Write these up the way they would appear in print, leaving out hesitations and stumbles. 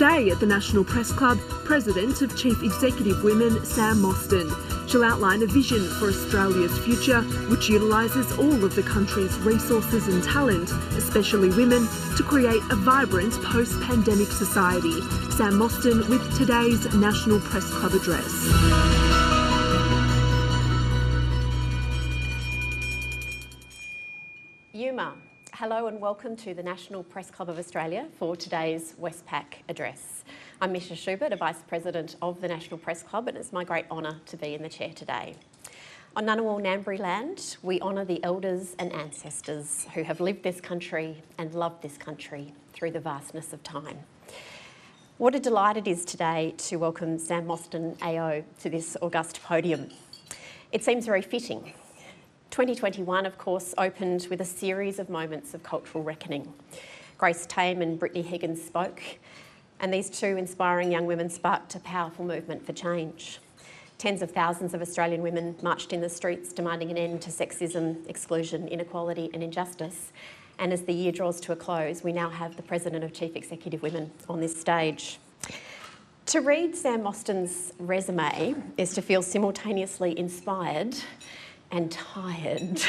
Today at the National Press Club, President of Chief Executive Women, Sam Mostyn. She'll outline a vision for Australia's future, which utilises all of the country's resources and talent, especially women, to create a vibrant post-pandemic society. Sam Mostyn with today's National Press Club address. Yuma. Hello and welcome to the National Press Club of Australia for today's Westpac address. I'm Misha Schubert, a Vice President of the National Press Club, and it's my great honour to be in the chair today. On Ngunnawal Ngambri land, we honour the elders and ancestors who have lived this country and loved this country through the vastness of time. What a delight it is today to welcome Sam Mostyn AO to this august podium. It seems very fitting. 2021, of course, opened with a series of moments of cultural reckoning. Grace Tame and Brittany Higgins spoke, and these two inspiring young women sparked a powerful movement for change. Tens of thousands of Australian women marched in the streets demanding an end to sexism, exclusion, inequality and injustice. And as the year draws to a close, we now have the President of Chief Executive Women on this stage. To read Sam Mostyn's resume is to feel simultaneously inspired and tired.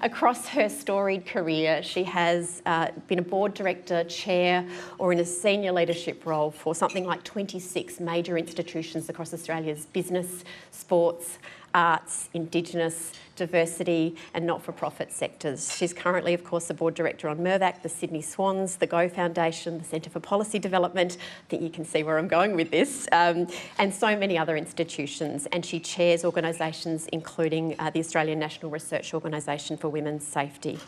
Across her storied career, she has been a board director, chair, or in a senior leadership role for something like 26 major institutions across Australia's business, sports, arts, Indigenous, diversity and not-for-profit sectors. She's currently, of course, a board director on Mirvac, the Sydney Swans, the Go Foundation, the Centre for Policy Development. I think you can see where I'm going with this, and so many other institutions. And she chairs organisations including the Australian National Research Organisation for Women's Safety.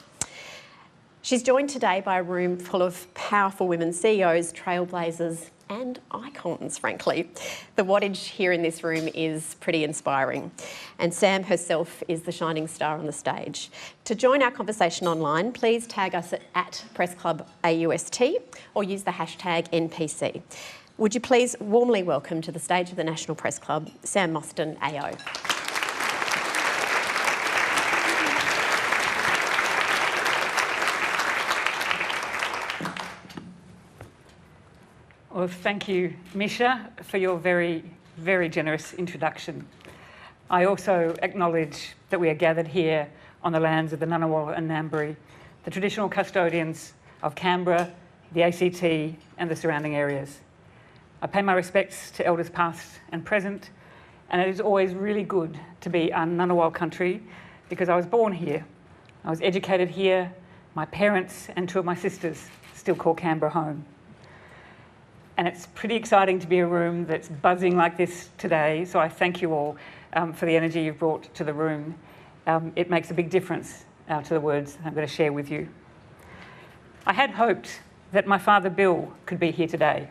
She's joined today by a room full of powerful women CEOs, trailblazers and icons, frankly. The wattage here in this room is pretty inspiring. And Sam herself is the shining star on the stage. To join our conversation online, please tag us at PressClubAUST or use the hashtag NPC. Would you please warmly welcome to the stage of the National Press Club, Sam Mostyn AO. Well, thank you, Misha, for your very, very generous introduction. I also acknowledge that we are gathered here on the lands of the Ngunnawal and Ngambri, the traditional custodians of Canberra, the ACT and the surrounding areas. I pay my respects to elders past and present, and it is always really good to be on Ngunnawal country because I was born here, I was educated here, my parents and two of my sisters still call Canberra home. And it's pretty exciting to be in a room that's buzzing like this today, so I thank you all for the energy you've brought to the room. It makes a big difference to the words I'm going to share with you. I had hoped that my father Bill could be here today.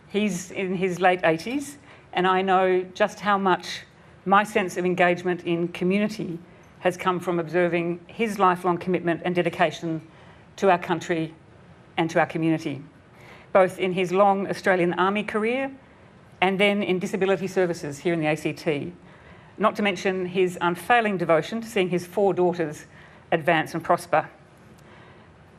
He's in his late 80s, and I know just how much my sense of engagement in community has come from observing his lifelong commitment and dedication to our country and to our community, both in his long Australian Army career and then in disability services here in the ACT, not to mention his unfailing devotion to seeing his 4 daughters advance and prosper.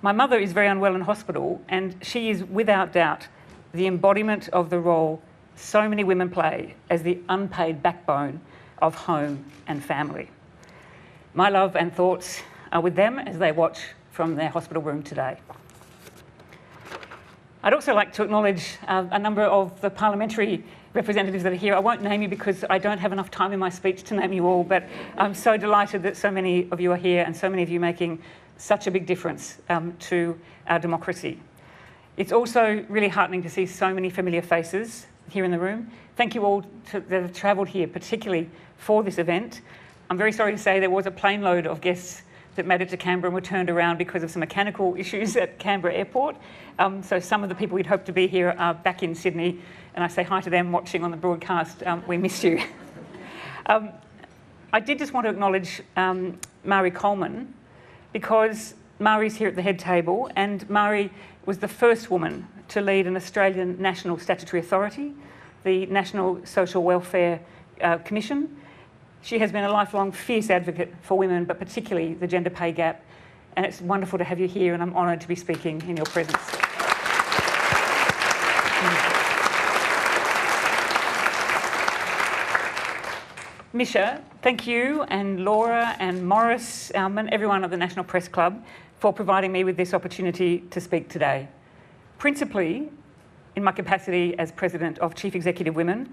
My mother is very unwell in hospital, and she is without doubt the embodiment of the role so many women play as the unpaid backbone of home and family. My love and thoughts are with them as they watch from their hospital room today. I'd also like to acknowledge a number of the parliamentary representatives that are here. I won't name you because I don't have enough time in my speech to name you all, but I'm so delighted that so many of you are here and so many of you making such a big difference to our democracy. It's also really heartening to see so many familiar faces here in the room. Thank you all that have travelled here, particularly for this event. I'm very sorry to say there was a plane load of guests that made it to Canberra and were turned around because of some mechanical issues at Canberra Airport. So some of the people we'd hoped to be here are back in Sydney, and I say hi to them watching on the broadcast. We miss you. I did just want to acknowledge Mari Coleman, because Mari's here at the head table, and Mari was the first woman to lead an Australian national statutory authority, the National Social Welfare Commission. She has been a lifelong fierce advocate for women, but particularly the gender pay gap. And it's wonderful to have you here, and I'm honoured to be speaking in your presence. Misha, thank you and Laura and Morris, and everyone of the National Press Club for providing me with this opportunity to speak today. Principally in my capacity as President of Chief Executive Women,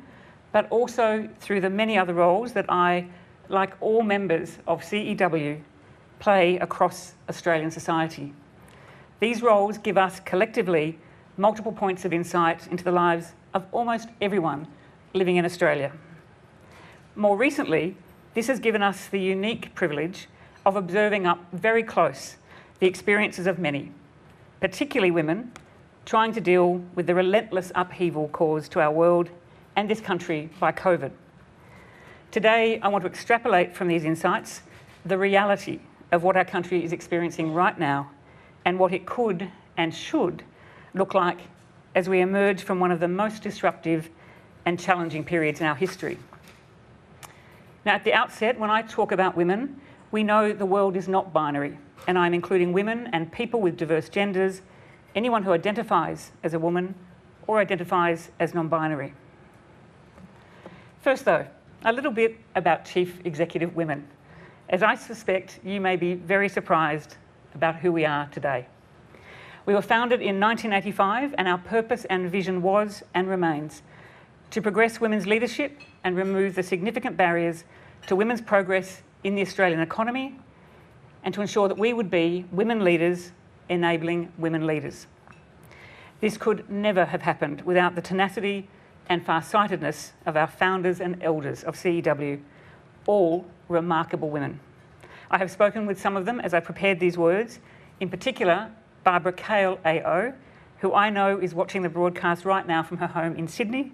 but also through the many other roles that I, like all members of CEW, play across Australian society. These roles give us collectively multiple points of insight into the lives of almost everyone living in Australia. More recently, this has given us the unique privilege of observing up very close the experiences of many, particularly women, trying to deal with the relentless upheaval caused to our world and this country by COVID. Today, I want to extrapolate from these insights the reality of what our country is experiencing right now and what it could and should look like as we emerge from one of the most disruptive and challenging periods in our history. Now, at the outset, when I talk about women, we know the world is not binary, and I'm including women and people with diverse genders, anyone who identifies as a woman or identifies as non-binary. First, though, a little bit about Chief Executive Women, as I suspect you may be very surprised about who we are today. We were founded in 1985, and our purpose and vision was and remains to progress women's leadership and remove the significant barriers to women's progress in the Australian economy, and to ensure that we would be women leaders enabling women leaders. This could never have happened without the tenacity and far-sightedness of our founders and elders of CEW, all remarkable women. I have spoken with some of them as I prepared these words, in particular Barbara Cale AO, who I know is watching the broadcast right now from her home in Sydney.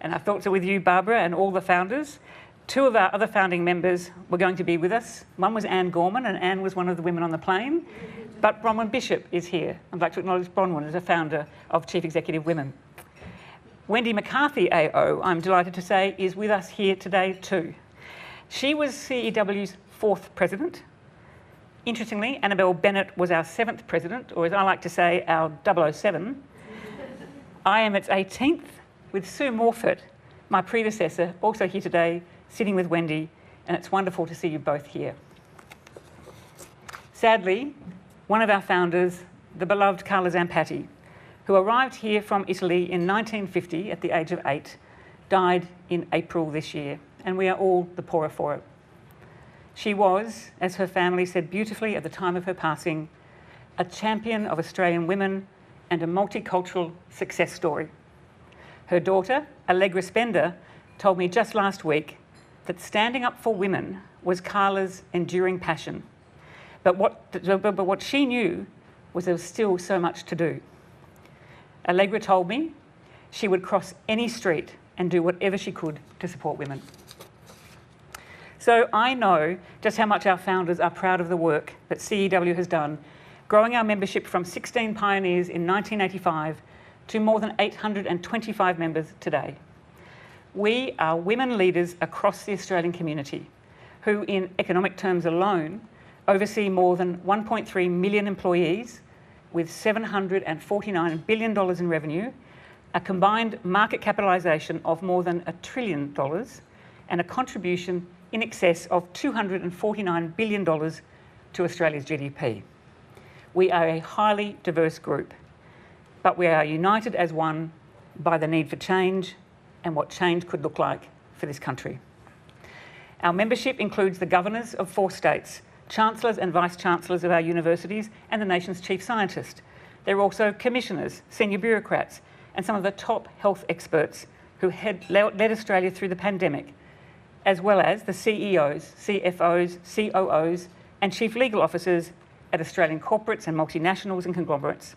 And our thoughts are with you, Barbara, and all the founders. Two of our other founding members were going to be with us. One was Anne Gorman, and Anne was one of the women on the plane. But Bronwyn Bishop is here. I'd like to acknowledge Bronwyn as a founder of Chief Executive Women. Wendy McCarthy AO, I'm delighted to say, is with us here today too. She was CEW's 4th president. Interestingly, Annabelle Bennett was our 7th president, or as I like to say, our 007. I am its 18th, with Sue Morford, my predecessor, also here today, sitting with Wendy, and it's wonderful to see you both here. Sadly, one of our founders, the beloved Carla Zampatti, who arrived here from Italy in 1950 at the age of 8, died in April this year, and we are all the poorer for it. She was, as her family said beautifully at the time of her passing, a champion of Australian women and a multicultural success story. Her daughter, Allegra Spender, told me just last week that standing up for women was Carla's enduring passion. But what she knew was there was still so much to do. Allegra told me she would cross any street and do whatever she could to support women. So I know just how much our founders are proud of the work that CEW has done, growing our membership from 16 pioneers in 1985 to more than 825 members today. We are women leaders across the Australian community who, in economic terms alone, oversee more than 1.3 million employees with $749 billion in revenue, a combined market capitalisation of more than $1 trillion, and a contribution in excess of $249 billion to Australia's GDP. We are a highly diverse group, but we are united as one by the need for change and what change could look like for this country. Our membership includes the governors of 4 states, chancellors and vice-chancellors of our universities, and the nation's chief scientist. There are also commissioners, senior bureaucrats, and some of the top health experts who led Australia through the pandemic, as well as the CEOs, CFOs, COOs, and chief legal officers at Australian corporates and multinationals and conglomerates.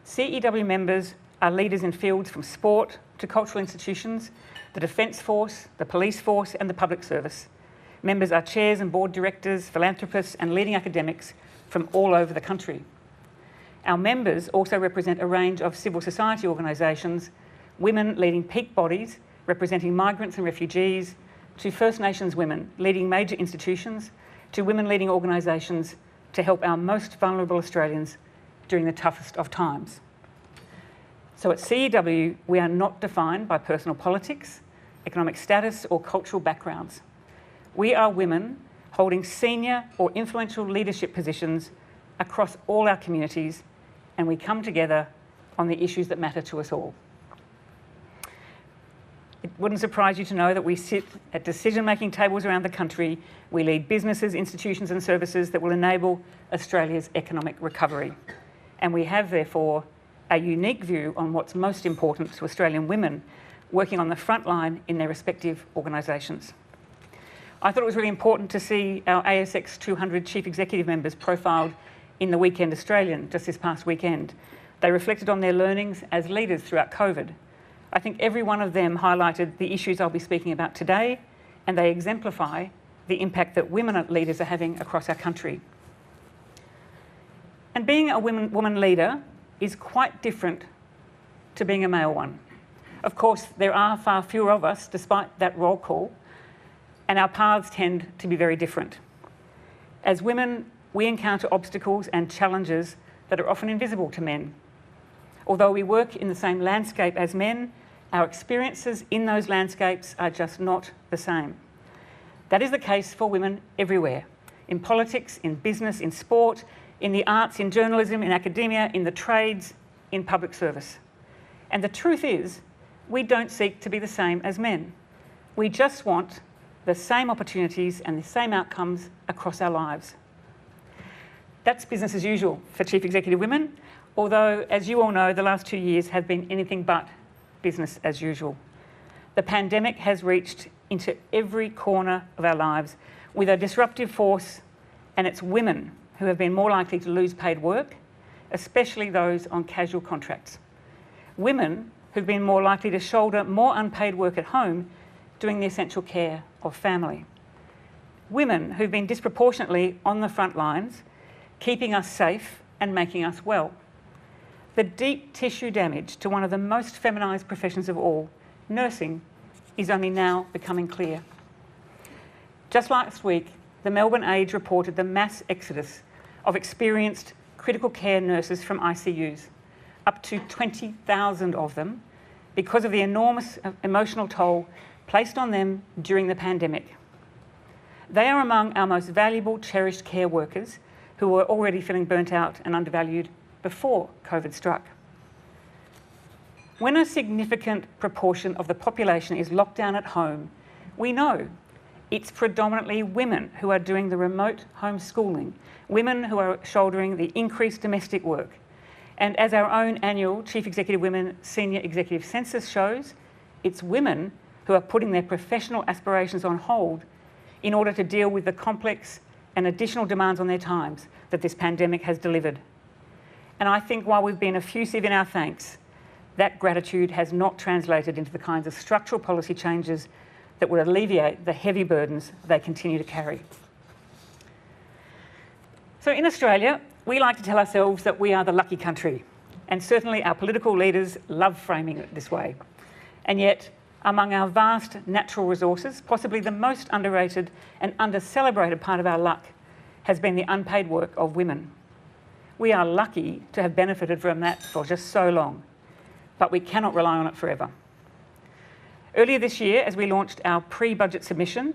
CEW members are leaders in fields from sport to cultural institutions, the Defence Force, the Police Force, and the Public Service. Members are chairs and board directors, philanthropists, and leading academics from all over the country. Our members also represent a range of civil society organisations, women leading peak bodies representing migrants and refugees, to First Nations women leading major institutions, to women leading organisations to help our most vulnerable Australians during the toughest of times. So at CEW, we are not defined by personal politics, economic status, or cultural backgrounds. We are women holding senior or influential leadership positions across all our communities, and we come together on the issues that matter to us all. It wouldn't surprise you to know that we sit at decision-making tables around the country. We lead businesses, institutions and services that will enable Australia's economic recovery. And we have, therefore, a unique view on what's most important to Australian women working on the front line in their respective organisations. I thought it was really important to see our ASX 200 Chief Executive members profiled in the Weekend Australian just this past weekend. They reflected on their learnings as leaders throughout COVID. I think every one of them highlighted the issues I'll be speaking about today, and they exemplify the impact that women leaders are having across our country. And being a woman leader is quite different to being a male one. Of course, there are far fewer of us, despite that roll call, and our paths tend to be very different. As women, we encounter obstacles and challenges that are often invisible to men. Although we work in the same landscape as men, our experiences in those landscapes are just not the same. That is the case for women everywhere, in politics, in business, in sport, in the arts, in journalism, in academia, in the trades, in public service. And the truth is, we don't seek to be the same as men. We just want the same opportunities and the same outcomes across our lives. That's business as usual for Chief Executive Women, although, as you all know, the last 2 years have been anything but business as usual. The pandemic has reached into every corner of our lives with a disruptive force, and it's women who have been more likely to lose paid work, especially those on casual contracts. Women who've been more likely to shoulder more unpaid work at home doing the essential care of family. Women who've been disproportionately on the front lines, keeping us safe and making us well. The deep tissue damage to one of the most feminised professions of all, nursing, is only now becoming clear. Just last week, the Melbourne Age reported the mass exodus of experienced critical care nurses from ICUs, up to 20,000 of them, because of the enormous emotional toll placed on them during the pandemic. They are among our most valuable, cherished care workers who were already feeling burnt out and undervalued before COVID struck. When a significant proportion of the population is locked down at home, we know it's predominantly women who are doing the remote homeschooling, women who are shouldering the increased domestic work. And as our own annual Chief Executive Women Senior Executive Census shows, it's women who are putting their professional aspirations on hold in order to deal with the complex and additional demands on their times that this pandemic has delivered. And I think while we've been effusive in our thanks, that gratitude has not translated into the kinds of structural policy changes that would alleviate the heavy burdens they continue to carry. So in Australia, we like to tell ourselves that we are the lucky country, and certainly our political leaders love framing it this way. And yet, among our vast natural resources, possibly the most underrated and under-celebrated part of our luck has been the unpaid work of women. We are lucky to have benefited from that for just so long, but we cannot rely on it forever. Earlier this year, as we launched our pre-budget submission,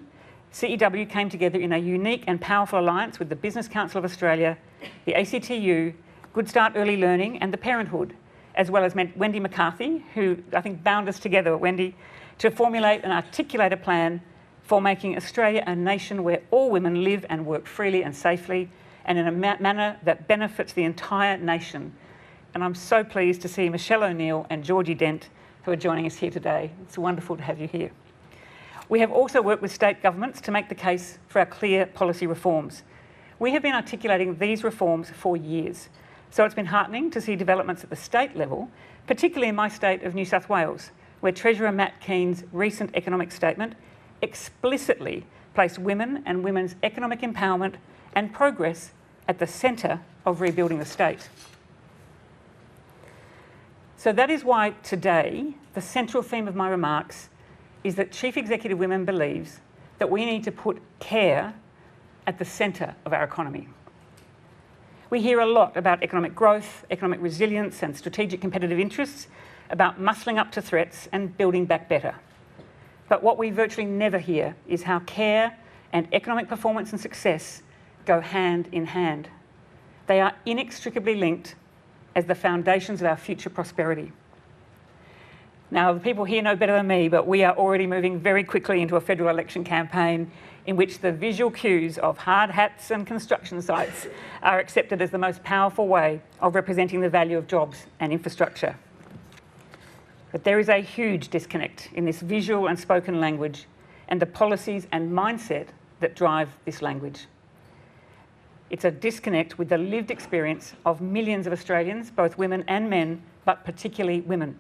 CEW came together in a unique and powerful alliance with the Business Council of Australia, the ACTU, Good Start Early Learning and the Parenthood, as well as Wendy McCarthy, who I think bound us together, Wendy, to formulate and articulate a plan for making Australia a nation where all women live and work freely and safely and in a manner that benefits the entire nation. And I'm so pleased to see Michelle O'Neill and Georgie Dent, who are joining us here today. It's wonderful to have you here. We have also worked with state governments to make the case for our clear policy reforms. We have been articulating these reforms for years, so it's been heartening to see developments at the state level, particularly in my state of New South Wales, where Treasurer Matt Keane's recent economic statement explicitly placed women and women's economic empowerment and progress at the centre of rebuilding the state. So that is why today, the central theme of my remarks is that Chief Executive Women believes that we need to put care at the centre of our economy. We hear a lot about economic growth, economic resilience and strategic competitive interests, about muscling up to threats and building back better. But what we virtually never hear is how care and economic performance and success go hand in hand. They are inextricably linked as the foundations of our future prosperity. Now, the people here know better than me, but we are already moving very quickly into a federal election campaign in which the visual cues of hard hats and construction sites are accepted as the most powerful way of representing the value of jobs and infrastructure. But there is a huge disconnect in this visual and spoken language and the policies and mindset that drive this language. It's a disconnect with the lived experience of millions of Australians, both women and men, but particularly women.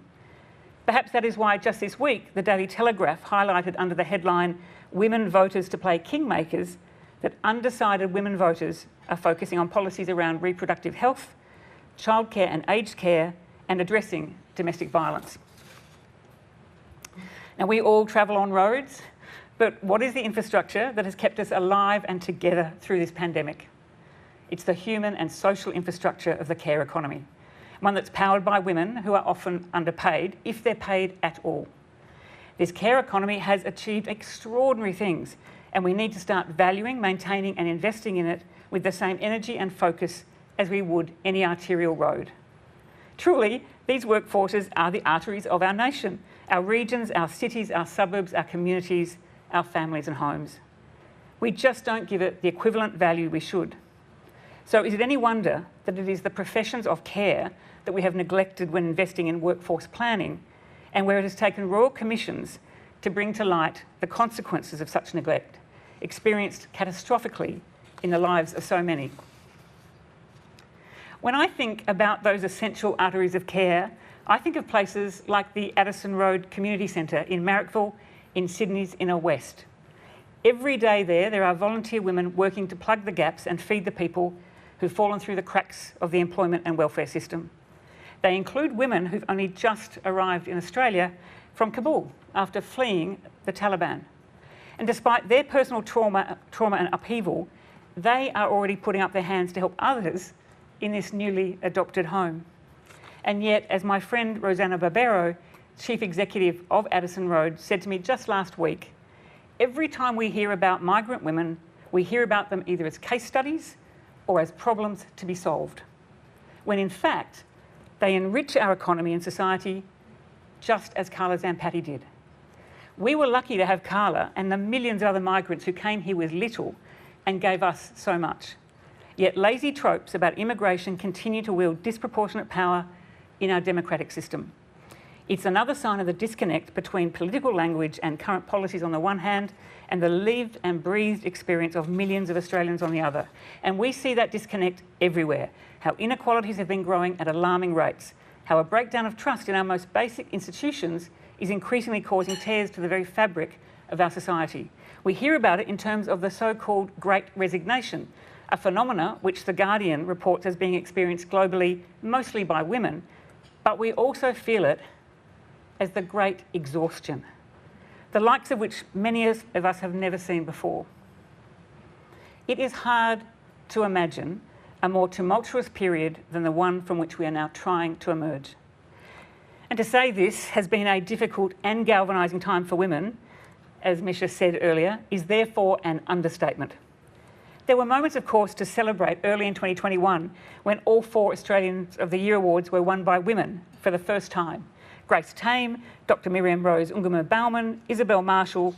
Perhaps that is why just this week, the Daily Telegraph highlighted under the headline, "Women Voters to Play Kingmakers," that undecided women voters are focusing on policies around reproductive health, childcare and aged care, and addressing domestic violence. Now, we all travel on roads, but what is the infrastructure that has kept us alive and together through this pandemic? It's the human and social infrastructure of the care economy, one that's powered by women who are often underpaid, if they're paid at all. This care economy has achieved extraordinary things, and we need to start valuing, maintaining and investing in it with the same energy and focus as we would any arterial road. Truly, these workforces are the arteries of our nation, our regions, our cities, our suburbs, our communities, our families and homes. We just don't give it the equivalent value we should. So is it any wonder that it is the professions of care that we have neglected when investing in workforce planning, and where it has taken royal commissions to bring to light the consequences of such neglect, experienced catastrophically in the lives of so many? When I think about those essential arteries of care, I think of places like the Addison Road Community Centre in Marrickville, in Sydney's inner west. Every day there are volunteer women working to plug the gaps and feed the people who've fallen through the cracks of the employment and welfare system. They include women who've only just arrived in Australia from Kabul after fleeing the Taliban. And despite their personal trauma and upheaval, they are already putting up their hands to help others in this newly adopted home. And yet, as my friend Rosanna Barbero, Chief Executive of Addison Road, said to me just last week, every time we hear about migrant women, we hear about them either as case studies or as problems to be solved, when in fact, they enrich our economy and society just as Carla Zampatti did. We were lucky to have Carla and the millions of other migrants who came here with little and gave us so much. Yet lazy tropes about immigration continue to wield disproportionate power in our democratic system. It's another sign of the disconnect between political language and current policies on the one hand, and the lived and breathed experience of millions of Australians on the other. And we see that disconnect everywhere. How inequalities have been growing at alarming rates. How a breakdown of trust in our most basic institutions is increasingly causing tears to the very fabric of our society. We hear about it in terms of the so-called Great Resignation, a phenomena which The Guardian reports as being experienced globally, mostly by women, but we also feel it as the Great Exhaustion, the likes of which many of us have never seen before. It is hard to imagine a more tumultuous period than the one from which we are now trying to emerge. And to say this has been a difficult and galvanising time for women, as Misha said earlier, is therefore an understatement. There were moments, of course, to celebrate early in 2021 when all 4 Australians of the Year awards were won by women for the first time. Grace Tame, Dr. Miriam Rose Ungumu-Bauman, Isabel Marshall,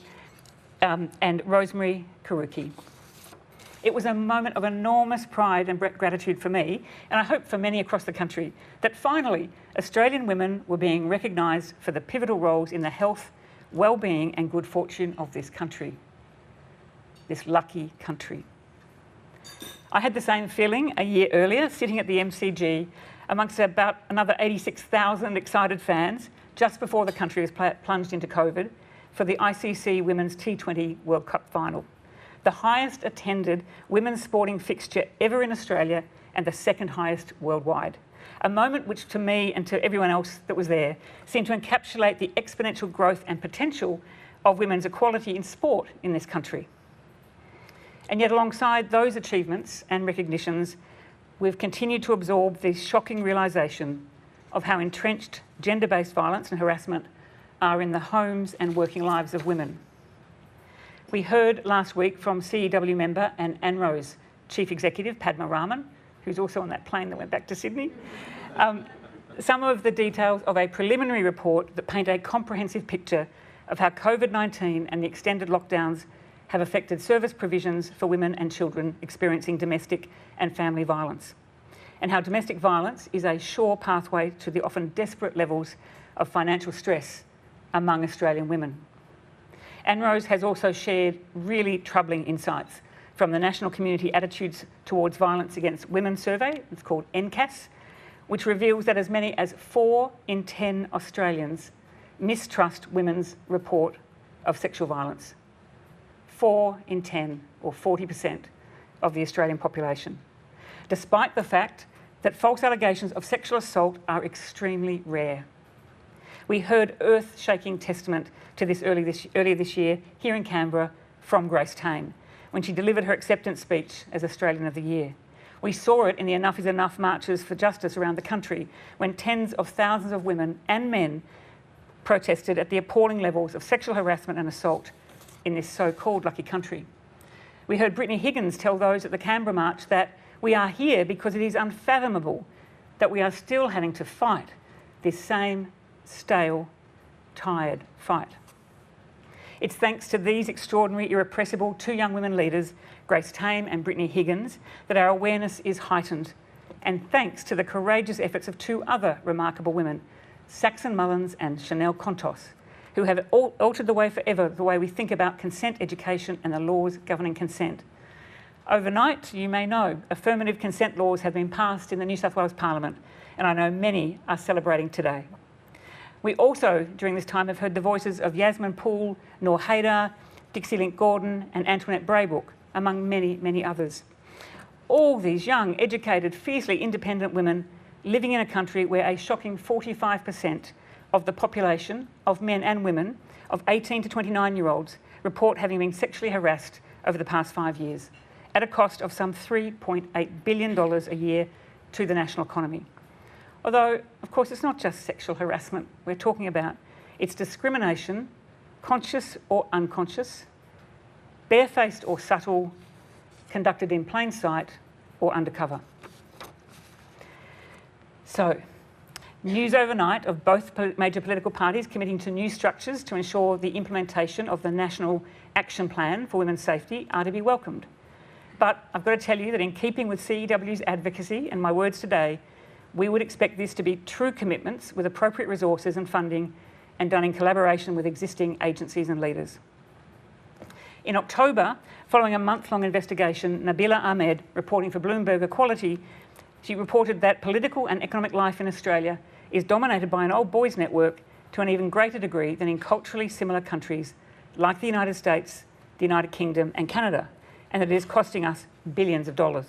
and Rosemary Karuki. It was a moment of enormous pride and gratitude for me, and I hope for many across the country, that finally Australian women were being recognised for the pivotal roles in the health, well-being and good fortune of this country, this lucky country. I had the same feeling a year earlier, sitting at the MCG amongst about another 86,000 excited fans just before the country was plunged into COVID for the ICC Women's T20 World Cup final, the highest attended women's sporting fixture ever in Australia and the second highest worldwide. A moment which to me and to everyone else that was there seemed to encapsulate the exponential growth and potential of women's equality in sport in this country. And yet alongside those achievements and recognitions, we've continued to absorb the shocking realisation of how entrenched gender-based violence and harassment are in the homes and working lives of women. We heard last week from CEW member and ANRO's Chief Executive, Padma Raman, who's also on that plane that went back to Sydney, some of the details of a preliminary report that paint a comprehensive picture of how COVID-19 and the extended lockdowns have affected service provisions for women and children experiencing domestic and family violence, and how domestic violence is a sure pathway to the often desperate levels of financial stress among Australian women. ANRO's has also shared really troubling insights from the National Community Attitudes Towards Violence Against Women survey, it's called NCAS, which reveals that as many as 4 in 10 Australians mistrust women's report of sexual violence. 4 in 10, or 40% of the Australian population, despite the fact that false allegations of sexual assault are extremely rare. We heard earth-shaking testament to this earlier this year here in Canberra from Grace Tame, when she delivered her acceptance speech as Australian of the Year. We saw it in the Enough is Enough marches for justice around the country, when tens of thousands of women and men protested at the appalling levels of sexual harassment and assault in this so-called lucky country. We heard Brittany Higgins tell those at the Canberra March that we are here because it is unfathomable that we are still having to fight this same stale, tired fight. It's thanks to these extraordinary, irrepressible 2 young women leaders, Grace Tame and Brittany Higgins, that our awareness is heightened. And thanks to the courageous efforts of 2 other remarkable women, Saxon Mullins and Chanel Contos, who have altered the way forever, the way we think about consent education and the laws governing consent. Overnight, you may know, affirmative consent laws have been passed in the New South Wales Parliament, and I know many are celebrating today. We also, during this time, have heard the voices of Yasmin Poole, Noor Haydar, Dixie Link Gordon and Antoinette Braybrook, among many, many others. All these young, educated, fiercely independent women living in a country where a shocking 45% of the population, of men and women, of 18 to 29-year-olds report having been sexually harassed over the past 5 years, at a cost of some $3.8 billion a year to the national economy. Although, of course, it's not just sexual harassment we're talking about. It's discrimination, conscious or unconscious, barefaced or subtle, conducted in plain sight or undercover. So, news overnight of both major political parties committing to new structures to ensure the implementation of the National Action Plan for Women's Safety are to be welcomed. But I've got to tell you that in keeping with CEW's advocacy and my words today, we would expect this to be true commitments with appropriate resources and funding and done in collaboration with existing agencies and leaders. In October, following a month-long investigation, Nabila Ahmed, reporting for Bloomberg Equality, she reported that political and economic life in Australia is dominated by an old boys network to an even greater degree than in culturally similar countries like the United States, the United Kingdom and Canada, and that it is costing us billions of dollars.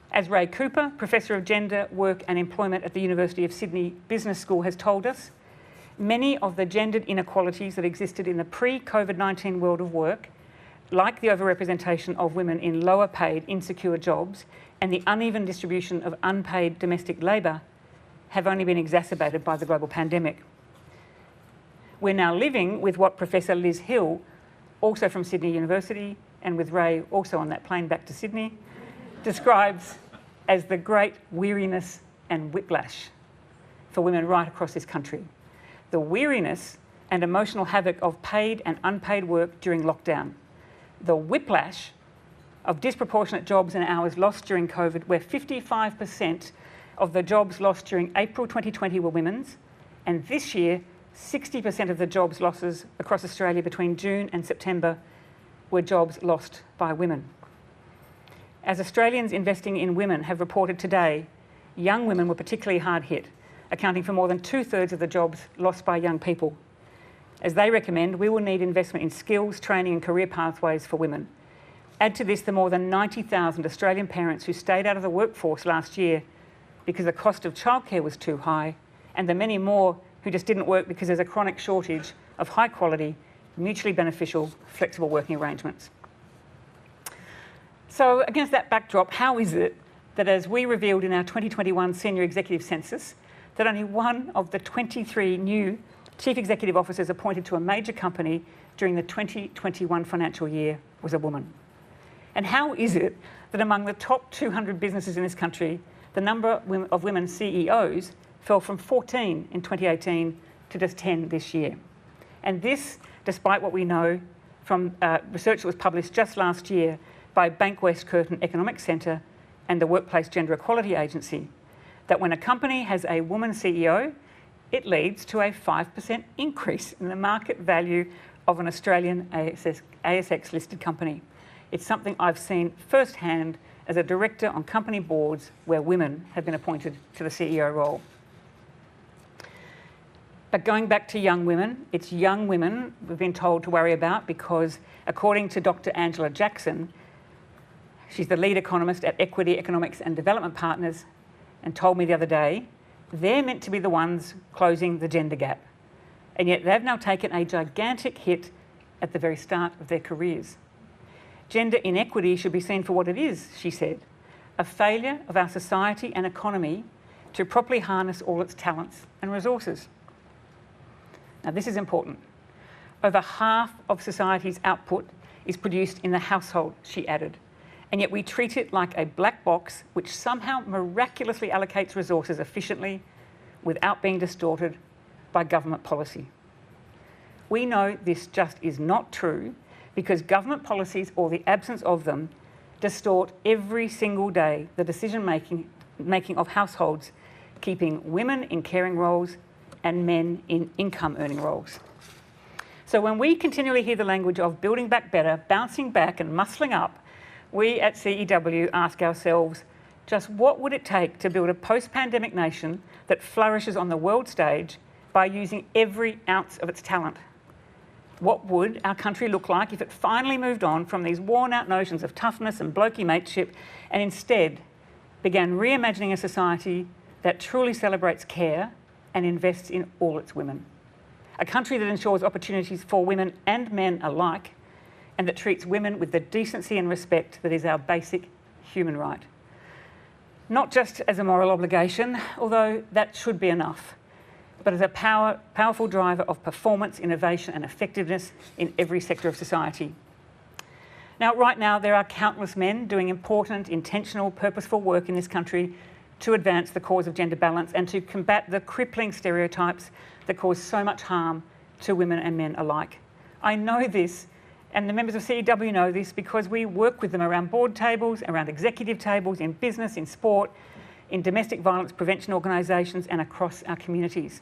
As Ray Cooper, Professor of Gender, Work and Employment at the University of Sydney Business School has told us, many of the gendered inequalities that existed in the pre-COVID-19 world of work, like the overrepresentation of women in lower paid, insecure jobs and the uneven distribution of unpaid domestic labour, have only been exacerbated by the global pandemic. We're now living with what Professor Liz Hill, also from Sydney University, and with Ray also on that plane back to Sydney, describes as the great weariness and whiplash for women right across this country. The weariness and emotional havoc of paid and unpaid work during lockdown. The whiplash of disproportionate jobs and hours lost during COVID, where 55% of the jobs lost during April 2020 were women's, and this year, 60% of the jobs losses across Australia between June and September were jobs lost by women. As Australians investing in women have reported today, young women were particularly hard hit, accounting for more than 2/3 of the jobs lost by young people. As they recommend, we will need investment in skills, training and career pathways for women. Add to this the more than 90,000 Australian parents who stayed out of the workforce last year because the cost of childcare was too high, and the many more who just didn't work because there's a chronic shortage of high quality, mutually beneficial, flexible working arrangements. So against that backdrop, how is it that, as we revealed in our 2021 Senior Executive Census, that only one of the 23 new Chief Executive Officers appointed to a major company during the 2021 financial year was a woman? And how is it that among the top 200 businesses in this country, the number of women CEOs fell from 14 in 2018 to just 10 this year? And this, despite what we know from research that was published just last year by Bankwest Curtin Economic Centre and the Workplace Gender Equality Agency, that when a company has a woman CEO, it leads to a 5% increase in the market value of an Australian ASX-listed company. It's something I've seen firsthand as a director on company boards where women have been appointed to the CEO role. But going back to young women, it's young women we've been told to worry about because, according to Dr. Angela Jackson, she's the lead economist at Equity Economics and Development Partners, and told me the other day, they're meant to be the ones closing the gender gap. And yet they've now taken a gigantic hit at the very start of their careers. Gender inequity should be seen for what it is, she said, a failure of our society and economy to properly harness all its talents and resources. Now, this is important. Over half of society's output is produced in the household, she added, and yet we treat it like a black box which somehow miraculously allocates resources efficiently without being distorted by government policy. We know this just is not true because government policies, or the absence of them, distort every single day the decision-making of households, keeping women in caring roles and men in income-earning roles. So when we continually hear the language of building back better, bouncing back and muscling up, we at CEW ask ourselves, just what would it take to build a post-pandemic nation that flourishes on the world stage by using every ounce of its talent? What would our country look like if it finally moved on from these worn-out notions of toughness and blokey mateship and instead began reimagining a society that truly celebrates care and invests in all its women? A country that ensures opportunities for women and men alike and that treats women with the decency and respect that is our basic human right. Not just as a moral obligation, although that should be enough, but as a powerful driver of performance, innovation and effectiveness in every sector of society. Now, right now, there are countless men doing important, intentional, purposeful work in this country to advance the cause of gender balance and to combat the crippling stereotypes that cause so much harm to women and men alike. I know this, and the members of CEW know this, because we work with them around board tables, around executive tables, in business, in sport, in domestic violence prevention organisations and across our communities.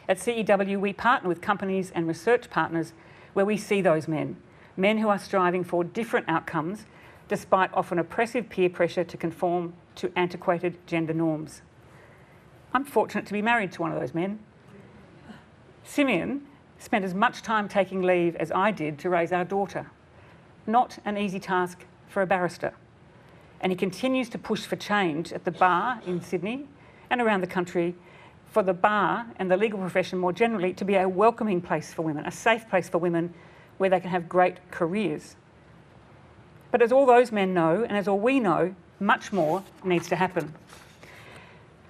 At CEW, we partner with companies and research partners where we see those men who are striving for different outcomes despite often oppressive peer pressure to conform to antiquated gender norms. I'm fortunate to be married to one of those men. Simeon spent as much time taking leave as I did to raise our daughter. Not an easy task for a barrister. And he continues to push for change at the bar in Sydney and around the country, for the bar and the legal profession more generally to be a welcoming place for women, a safe place for women where they can have great careers. But as all those men know, and as all we know, much more needs to happen.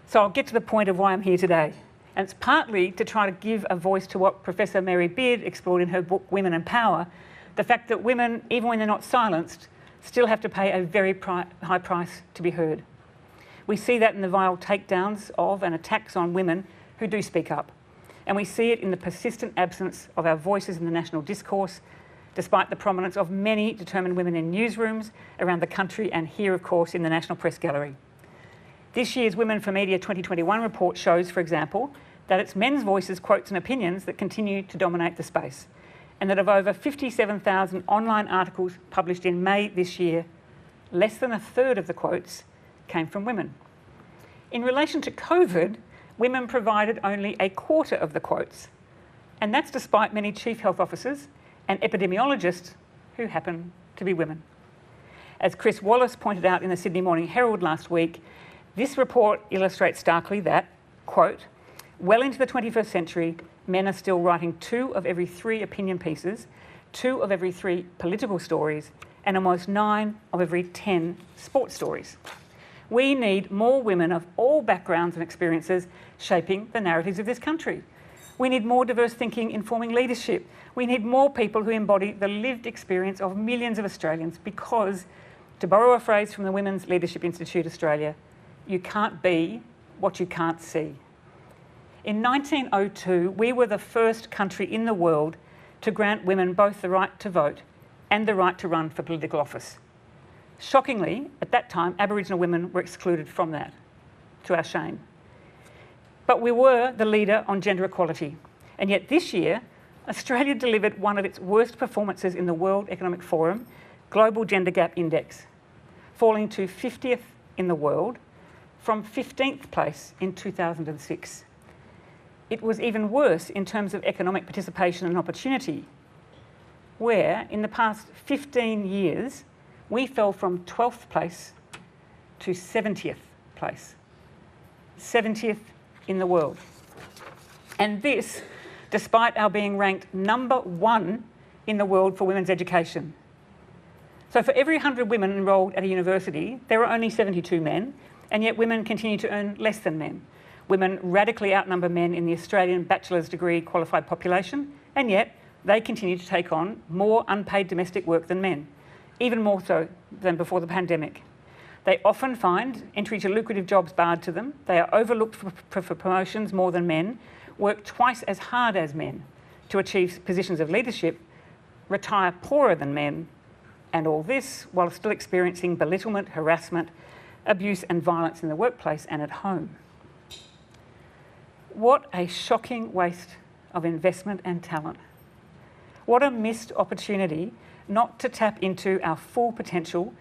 So I'll get to the point of why I'm here today. And it's partly to try to give a voice to what Professor Mary Beard explored in her book Women and Power, the fact that women, even when they're not silenced, still have to pay a very high price to be heard. We see that in the vile takedowns of and attacks on women who do speak up. And we see it in the persistent absence of our voices in the national discourse, despite the prominence of many determined women in newsrooms around the country and here, of course, in the National Press Gallery. This year's Women for Media 2021 report shows, for example, that it's men's voices, quotes and opinions that continue to dominate the space, and that of over 57,000 online articles published in May this year, less than a third of the quotes came from women. In relation to COVID, women provided only a quarter of the quotes, and that's despite many chief health officers and epidemiologists who happen to be women. As Chris Wallace pointed out in the Sydney Morning Herald last week, this report illustrates starkly that, quote, well into the 21st century, men are still writing 2 of every 3 opinion pieces, 2 of every 3 political stories, and almost 9 of every 10 sports stories. We need more women of all backgrounds and experiences shaping the narratives of this country. We need more diverse thinking informing leadership. We need more people who embody the lived experience of millions of Australians because, to borrow a phrase from the Women's Leadership Institute Australia, you can't be what you can't see. In 1902, we were the first country in the world to grant women both the right to vote and the right to run for political office. Shockingly, at that time, Aboriginal women were excluded from that, to our shame. But we were the leader on gender equality. And yet this year, Australia delivered one of its worst performances in the World Economic Forum Global Gender Gap Index, falling to 50th in the world from 15th place in 2006. It was even worse in terms of economic participation and opportunity, where in the past 15 years, we fell from 12th place to 70th place. 70th in the world. And this, despite our being ranked #1 in the world for women's education. So for every 100 women enrolled at a university, there are only 72 men, and yet women continue to earn less than men. Women radically outnumber men in the Australian bachelor's degree qualified population, and yet they continue to take on more unpaid domestic work than men, even more so than before the pandemic. They often find entry to lucrative jobs barred to them. They are overlooked for promotions more than men, work twice as hard as men to achieve positions of leadership, retire poorer than men, and all this while still experiencing belittlement, harassment, abuse and violence in the workplace and at home. What a shocking waste of investment and talent. What a missed opportunity not to tap into our full potential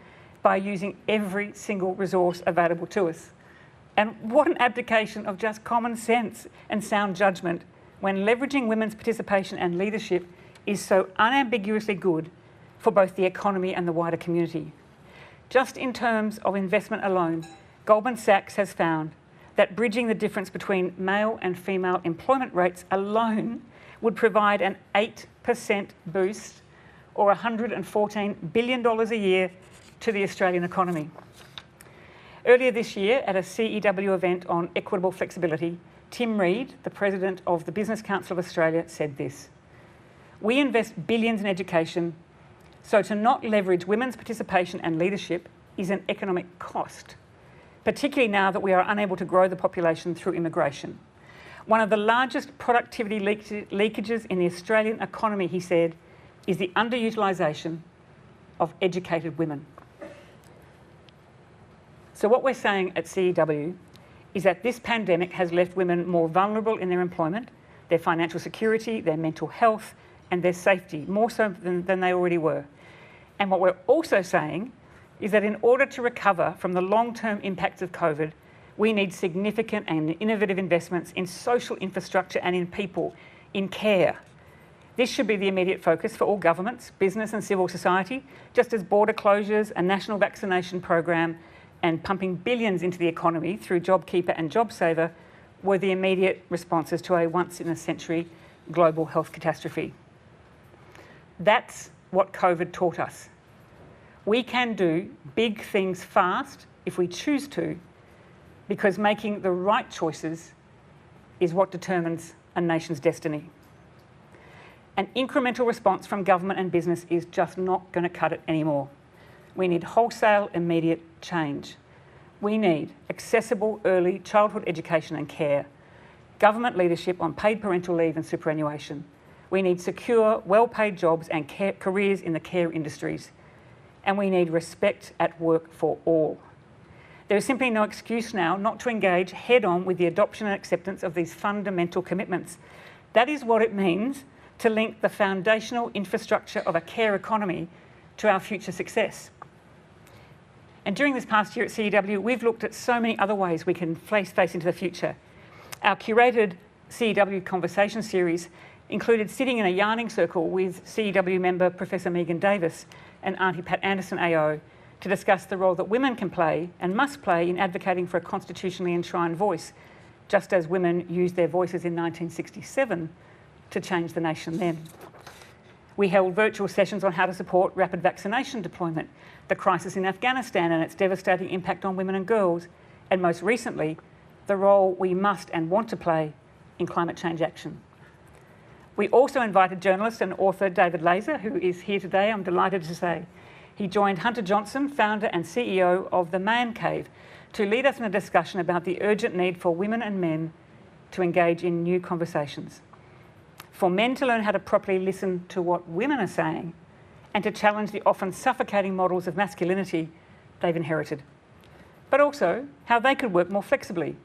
by using every single resource available to us. And what an abdication of just common sense and sound judgment when leveraging women's participation and leadership is so unambiguously good for both the economy and the wider community. Just in terms of investment alone, Goldman Sachs has found that bridging the difference between male and female employment rates alone would provide an 8% boost or $114 billion a year to the Australian economy. Earlier this year at a CEW event on equitable flexibility, Tim Reid, the President of the Business Council of Australia, said this: "We invest billions in education, so to not leverage women's participation and leadership is an economic cost, particularly now that we are unable to grow the population through immigration. One of the largest productivity leakages in the Australian economy," he said, "is the underutilisation of educated women." So what we're saying at CEW is that this pandemic has left women more vulnerable in their employment, their financial security, their mental health and their safety, more so than they already were. And what we're also saying is that in order to recover from the long-term impacts of COVID, we need significant and innovative investments in social infrastructure and in people, in care. This should be the immediate focus for all governments, business and civil society, just as border closures, a national vaccination program and pumping billions into the economy through JobKeeper and JobSaver were the immediate responses to a once-in-a-century global health catastrophe. That's what COVID taught us. We can do big things fast if we choose to, because making the right choices is what determines a nation's destiny. An incremental response from government and business is just not going to cut it anymore. We need wholesale, immediate change. We need accessible early childhood education and care, government leadership on paid parental leave and superannuation. We need secure, well-paid jobs and careers in the care industries. And we need respect at work for all. There is simply no excuse now not to engage head-on with the adoption and acceptance of these fundamental commitments. That is what it means to link the foundational infrastructure of a care economy to our future success. And during this past year at CEW, we've looked at so many other ways we can face into the future. Our curated CEW conversation series included sitting in a yarning circle with CEW member Professor Megan Davis and Auntie Pat Anderson AO to discuss the role that women can play and must play in advocating for a constitutionally enshrined voice, just as women used their voices in 1967 to change the nation then. We held virtual sessions on how to support rapid vaccination deployment, the crisis in Afghanistan and its devastating impact on women and girls, and most recently, the role we must and want to play in climate change action. We also invited journalist and author David Laser, who is here today, I'm delighted to say. He joined Hunter Johnson, founder and CEO of The Man Cave, to lead us in a discussion about the urgent need for women and men to engage in new conversations. For men to learn how to properly listen to what women are saying and to challenge the often suffocating models of masculinity they've inherited. But also how they could work more flexibly.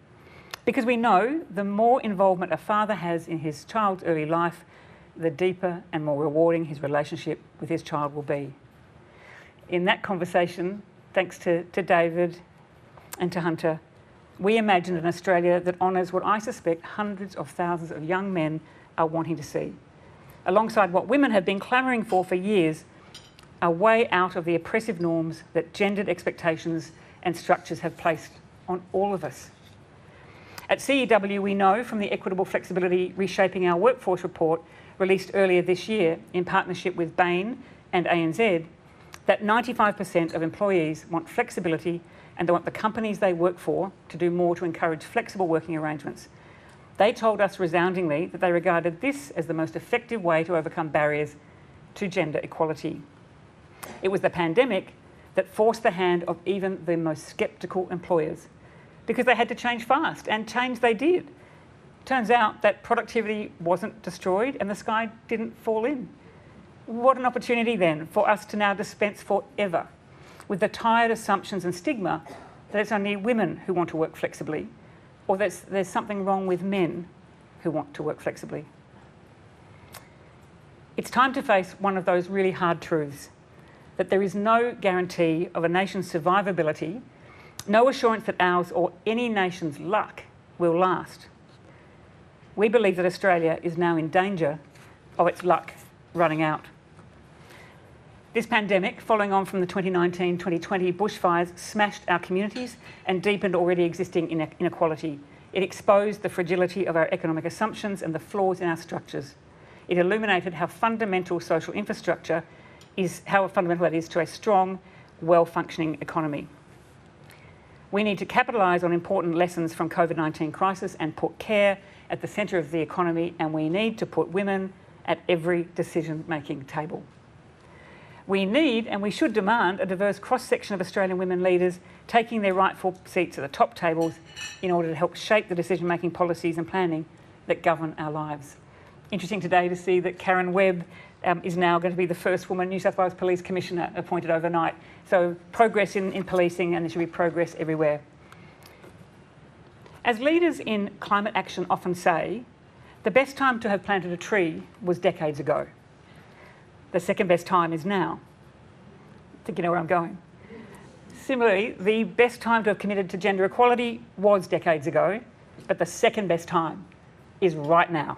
Because we know the more involvement a father has in his child's early life, the deeper and more rewarding his relationship with his child will be. In that conversation, thanks to David and to Hunter, we imagined an Australia that honours what I suspect hundreds of thousands of young men are wanting to see. Alongside what women have been clamouring for years, a way out of the oppressive norms that gendered expectations and structures have placed on all of us. At CEW, we know from the Equitable Flexibility Reshaping Our Workforce report released earlier this year in partnership with Bain and ANZ that 95% of employees want flexibility and they want the companies they work for to do more to encourage flexible working arrangements. They told us resoundingly that they regarded this as the most effective way to overcome barriers to gender equality. It was the pandemic that forced the hand of even the most sceptical employers, because they had to change fast, and change they did. Turns out that productivity wasn't destroyed and the sky didn't fall in. What an opportunity then for us to now dispense forever with the tired assumptions and stigma that it's only women who want to work flexibly, or that there's something wrong with men who want to work flexibly. It's time to face one of those really hard truths, that there is no guarantee of a nation's survivability, no assurance that ours or any nation's luck will last. We believe that Australia is now in danger of its luck running out. This pandemic, following on from the 2019-2020 bushfires, smashed our communities and deepened already existing inequality. It exposed the fragility of our economic assumptions and the flaws in our structures. It illuminated how fundamental social infrastructure is, how fundamental that is to a strong, well-functioning economy. We need to capitalise on important lessons from COVID-19 crisis and put care at the centre of the economy, and we need to put women at every decision-making table. We need and we should demand a diverse cross-section of Australian women leaders taking their rightful seats at the top tables in order to help shape the decision-making policies and planning that govern our lives. Interesting today to see that Karen Webb is now going to be the first woman New South Wales Police Commissioner appointed overnight. So progress in policing, and there should be progress everywhere. As leaders in climate action often say, the best time to have planted a tree was decades ago. The second best time is now. I think you know where I'm going. Similarly, the best time to have committed to gender equality was decades ago, but the second best time is right now.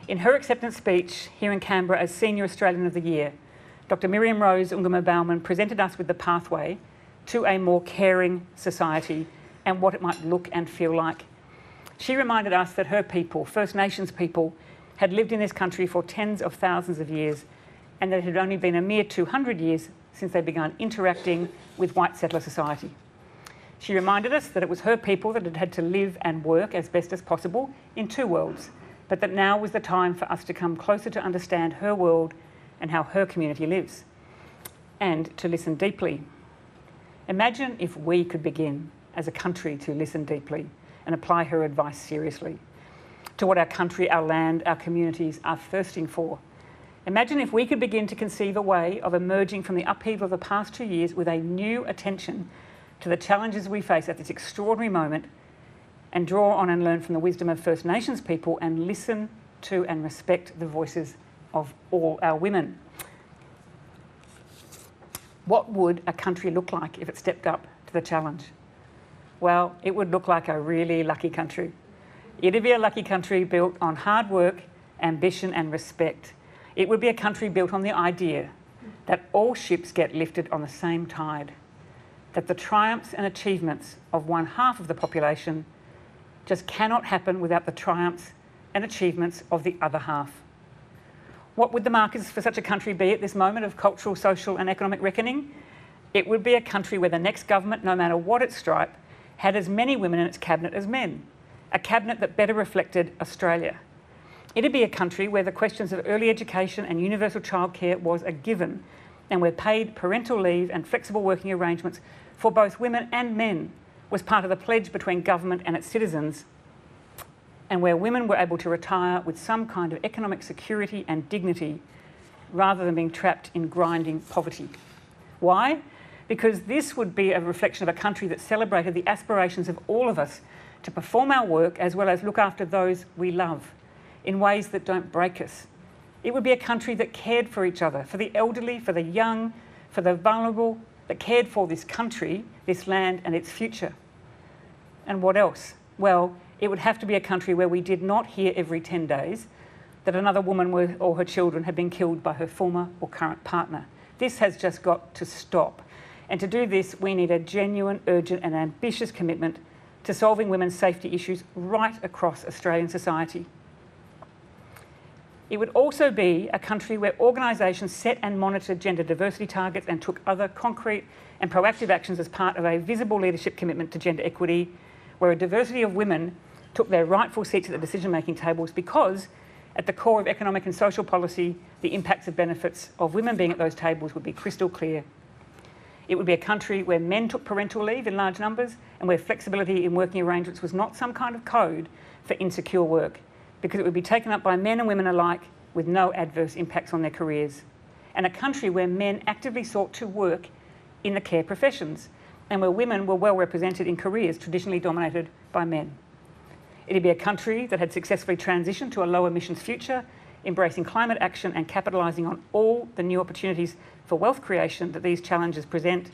In her acceptance speech here in Canberra as Senior Australian of the Year, Dr. Miriam Rose Ungama-Bauman presented us with the pathway to a more caring society and what it might look and feel like. She reminded us that her people, First Nations people, had lived in this country for tens of thousands of years, and that it had only been a mere 200 years since they began interacting with white settler society. She reminded us that it was her people that had had to live and work as best as possible in two worlds, but that now was the time for us to come closer to understand her world and how her community lives, and to listen deeply. Imagine if we could begin as a country to listen deeply and apply her advice seriously to what our country, our land, our communities are thirsting for. Imagine if we could begin to conceive a way of emerging from the upheaval of the past 2 years with a new attention to the challenges we face at this extraordinary moment, and draw on and learn from the wisdom of First Nations people and listen to and respect the voices of all our women. What would a country look like if it stepped up to the challenge? Well, it would look like a really lucky country. It'd be a lucky country built on hard work, ambition and respect. It would be a country built on the idea that all ships get lifted on the same tide, that the triumphs and achievements of one half of the population just cannot happen without the triumphs and achievements of the other half. What would the markers for such a country be at this moment of cultural, social and economic reckoning? It would be a country where the next government, no matter what its stripe, had as many women in its cabinet as men. A cabinet that better reflected Australia. It'd be a country where the questions of early education and universal childcare was a given, and where paid parental leave and flexible working arrangements for both women and men was part of the pledge between government and its citizens, and where women were able to retire with some kind of economic security and dignity rather than being trapped in grinding poverty. Why? Because this would be a reflection of a country that celebrated the aspirations of all of us to perform our work as well as look after those we love in ways that don't break us. It would be a country that cared for each other, for the elderly, for the young, for the vulnerable, that cared for this country, this land and its future. And what else? Well, it would have to be a country where we did not hear every 10 days that another woman or her children had been killed by her former or current partner. This has just got to stop. And to do this, we need a genuine, urgent and ambitious commitment to solving women's safety issues right across Australian society. It would also be a country where organisations set and monitored gender diversity targets and took other concrete and proactive actions as part of a visible leadership commitment to gender equity, where a diversity of women took their rightful seats at the decision-making tables, because at the core of economic and social policy, the impacts and benefits of women being at those tables would be crystal clear. It would be a country where men took parental leave in large numbers and where flexibility in working arrangements was not some kind of code for insecure work, because it would be taken up by men and women alike with no adverse impacts on their careers. And a country where men actively sought to work in the care professions and where women were well represented in careers traditionally dominated by men. It'd be a country that had successfully transitioned to a low emissions future, embracing climate action and capitalising on all the new opportunities for wealth creation that these challenges present,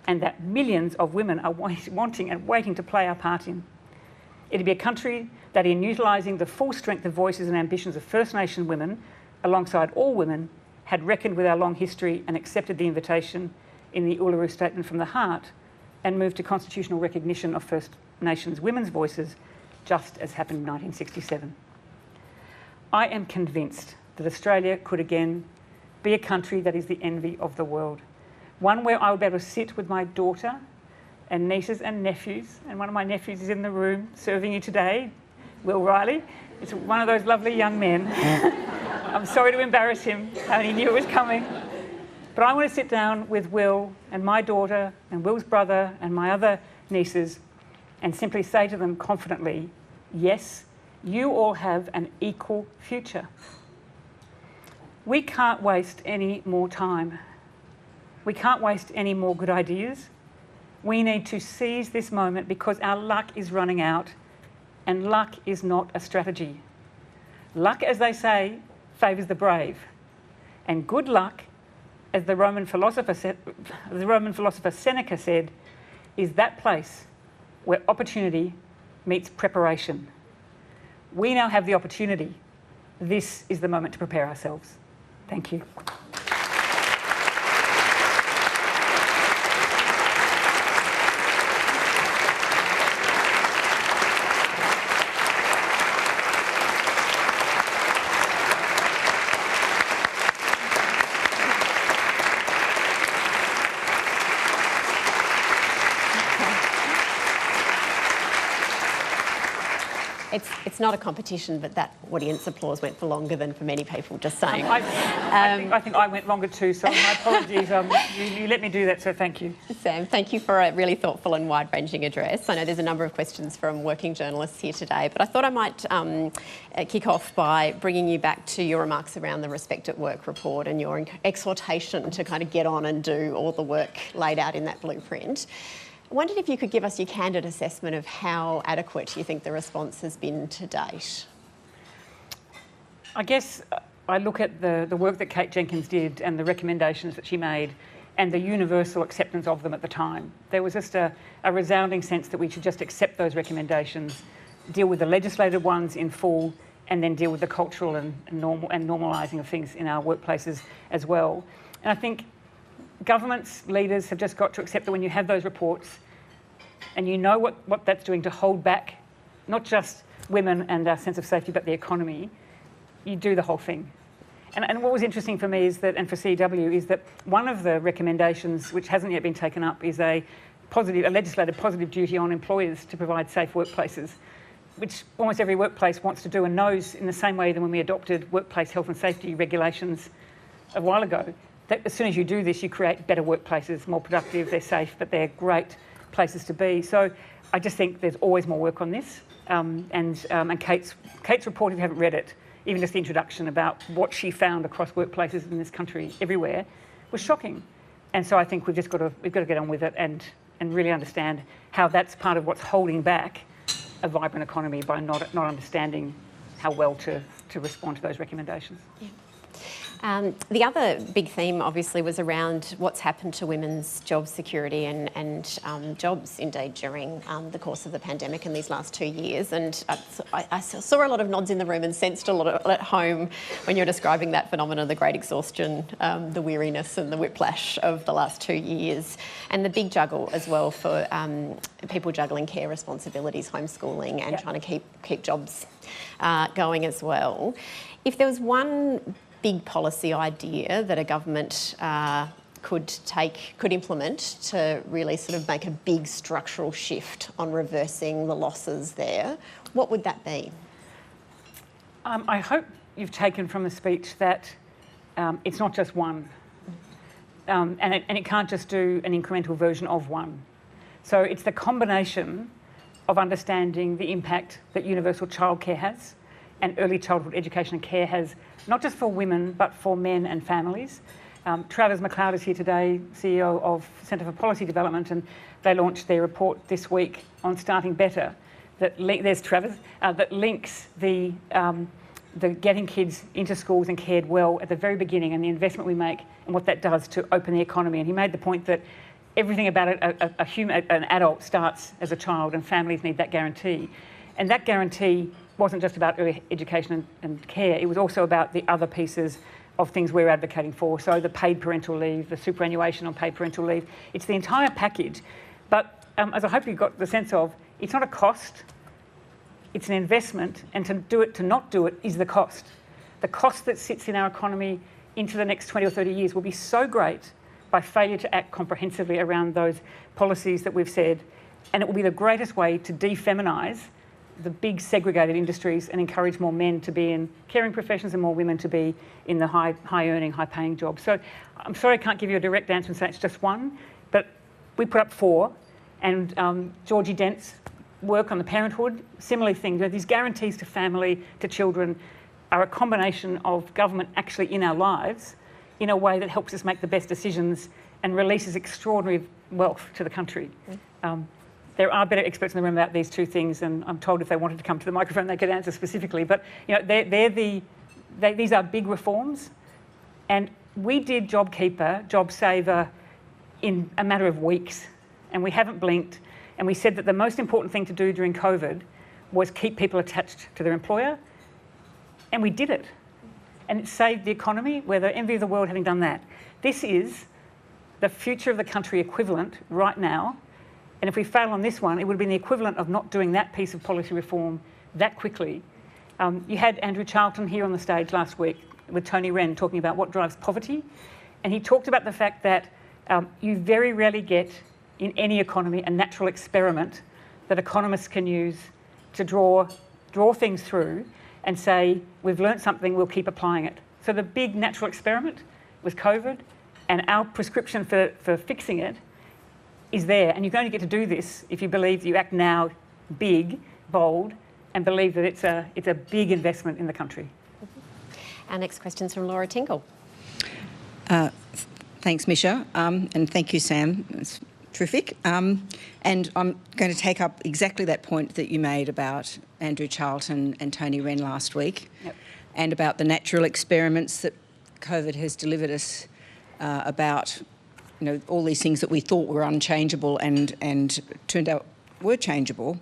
and that millions of women are wanting and waiting to play our part in. It'd be a country that, in utilising the full strength of voices and ambitions of First Nation women, alongside all women, had reckoned with our long history and accepted the invitation in the Uluru Statement from the Heart and moved to constitutional recognition of First Nations women's voices, just as happened in 1967. I am convinced that Australia could again be a country that is the envy of the world, one where I would be able to sit with my daughter and nieces and nephews, and one of my nephews is in the room serving you today, Will Riley. It's one of those lovely young men. I'm sorry to embarrass him, and he knew it was coming. But I want to sit down with Will and my daughter and Will's brother and my other nieces and simply say to them confidently, yes, you all have an equal future. We can't waste any more time. We can't waste any more good ideas. We need to seize this moment because our luck is running out, and luck is not a strategy. Luck, as they say, favours the brave. And good luck, as the Roman philosopher Seneca said, is that place where opportunity meets preparation. We now have the opportunity. This is the moment to prepare ourselves. Thank you. It's not a competition, but that audience applause went for longer than for many people, just saying. I think I went longer too, so my apologies. You let me do that, so thank you. Sam, thank you for a really thoughtful and wide-ranging address. I know there's a number of questions from working journalists here today, but I thought I might kick off by bringing you back to your remarks around the Respect at Work report and your exhortation to kind of get on and do all the work laid out in that blueprint. I wondered if you could give us your candid assessment of how adequate you think the response has been to date. I guess I look at the work that Kate Jenkins did and the recommendations that she made and the universal acceptance of them at the time. There was just a resounding sense that we should just accept those recommendations, deal with the legislated ones in full, and then deal with the cultural and normalising of things in our workplaces as well. And I think governments, leaders have just got to accept that when you have those reports and you know what that's doing to hold back not just women and our sense of safety but the economy, you do the whole thing. And what was interesting for me is that, and for CW, is that one of the recommendations which hasn't yet been taken up is a legislated positive duty on employers to provide safe workplaces. which almost every workplace wants to do and knows in the same way that when we adopted workplace health and safety regulations a while ago, that as soon as you do this, you create better workplaces, more productive, they're safe, but they're great places to be. So I just think there's always more work on this. And Kate's report, if you haven't read it, even just the introduction about what she found across workplaces in this country everywhere, was shocking. And so I think we've got to get on with it and really understand how that's part of what's holding back a vibrant economy by not understanding how well to respond to those recommendations. Yeah. The other big theme obviously was around what's happened to women's job security and jobs indeed during the course of the pandemic in these last 2 years. And I saw a lot of nods in the room and sensed a lot at home when you're describing that phenomenon, the great exhaustion, the weariness and the whiplash of the last 2 years, and the big juggle as well for people juggling care responsibilities, homeschooling and trying to keep jobs going as well. If there was one big policy idea that a government could implement to really sort of make a big structural shift on reversing the losses there, what would that be? I hope you've taken from the speech that it's not just one, and it can't just do an incremental version of one. So it's the combination of understanding the impact that universal childcare has and early childhood education and care has, not just for women, but for men and families. Travers McLeod is here today, CEO of Centre for Policy Development, and they launched their report this week on Starting Better. There's Travers, that links the getting kids into schools and cared well at the very beginning and the investment we make and what that does to open the economy. And he made the point that everything about it, an adult starts as a child, and families need that guarantee. And that guarantee wasn't just about early education and care, it was also about the other pieces of things we're advocating for. So the paid parental leave, the superannuation on paid parental leave, it's the entire package. But as I hope you got the sense of, it's not a cost, it's an investment, and to not do it is the cost. The cost that sits in our economy into the next 20 or 30 years will be so great by failure to act comprehensively around those policies that we've said, and it will be the greatest way to defeminise the big segregated industries and encourage more men to be in caring professions and more women to be in the high-earning, high-paying jobs. So I'm sorry I can't give you a direct answer and say it's just one, but we put up 4, and Georgie Dent's work on the parenthood, similarly things. These guarantees to family, to children, are a combination of government actually in our lives in a way that helps us make the best decisions and releases extraordinary wealth to the country. There are better experts in the room about these two things, and I'm told if they wanted to come to the microphone, they could answer specifically. But these are big reforms, and we did JobKeeper, JobSaver, in a matter of weeks, and we haven't blinked. And we said that the most important thing to do during COVID was keep people attached to their employer, and we did it. And it saved the economy. We're the envy of the world having done that. This is the future of the country equivalent right now. And if we fail on this one, it would have been the equivalent of not doing that piece of policy reform that quickly. You had Andrew Charlton here on the stage last week with Tony Wren talking about what drives poverty. And he talked about the fact that you very rarely get in any economy a natural experiment that economists can use to draw things through and say, we've learnt something, we'll keep applying it. So the big natural experiment was COVID, and our prescription for fixing it is there. And you're going to get to do this if you believe that you act now big, bold, and believe that it's a big investment in the country. Our next question's from Laura Tinkle. Thanks, Misha, and thank you, Sam. It's terrific. And I'm going to take up exactly that point that you made about Andrew Charlton and Tony Wren last week, and about the natural experiments that COVID has delivered us about, all these things that we thought were unchangeable and turned out were changeable,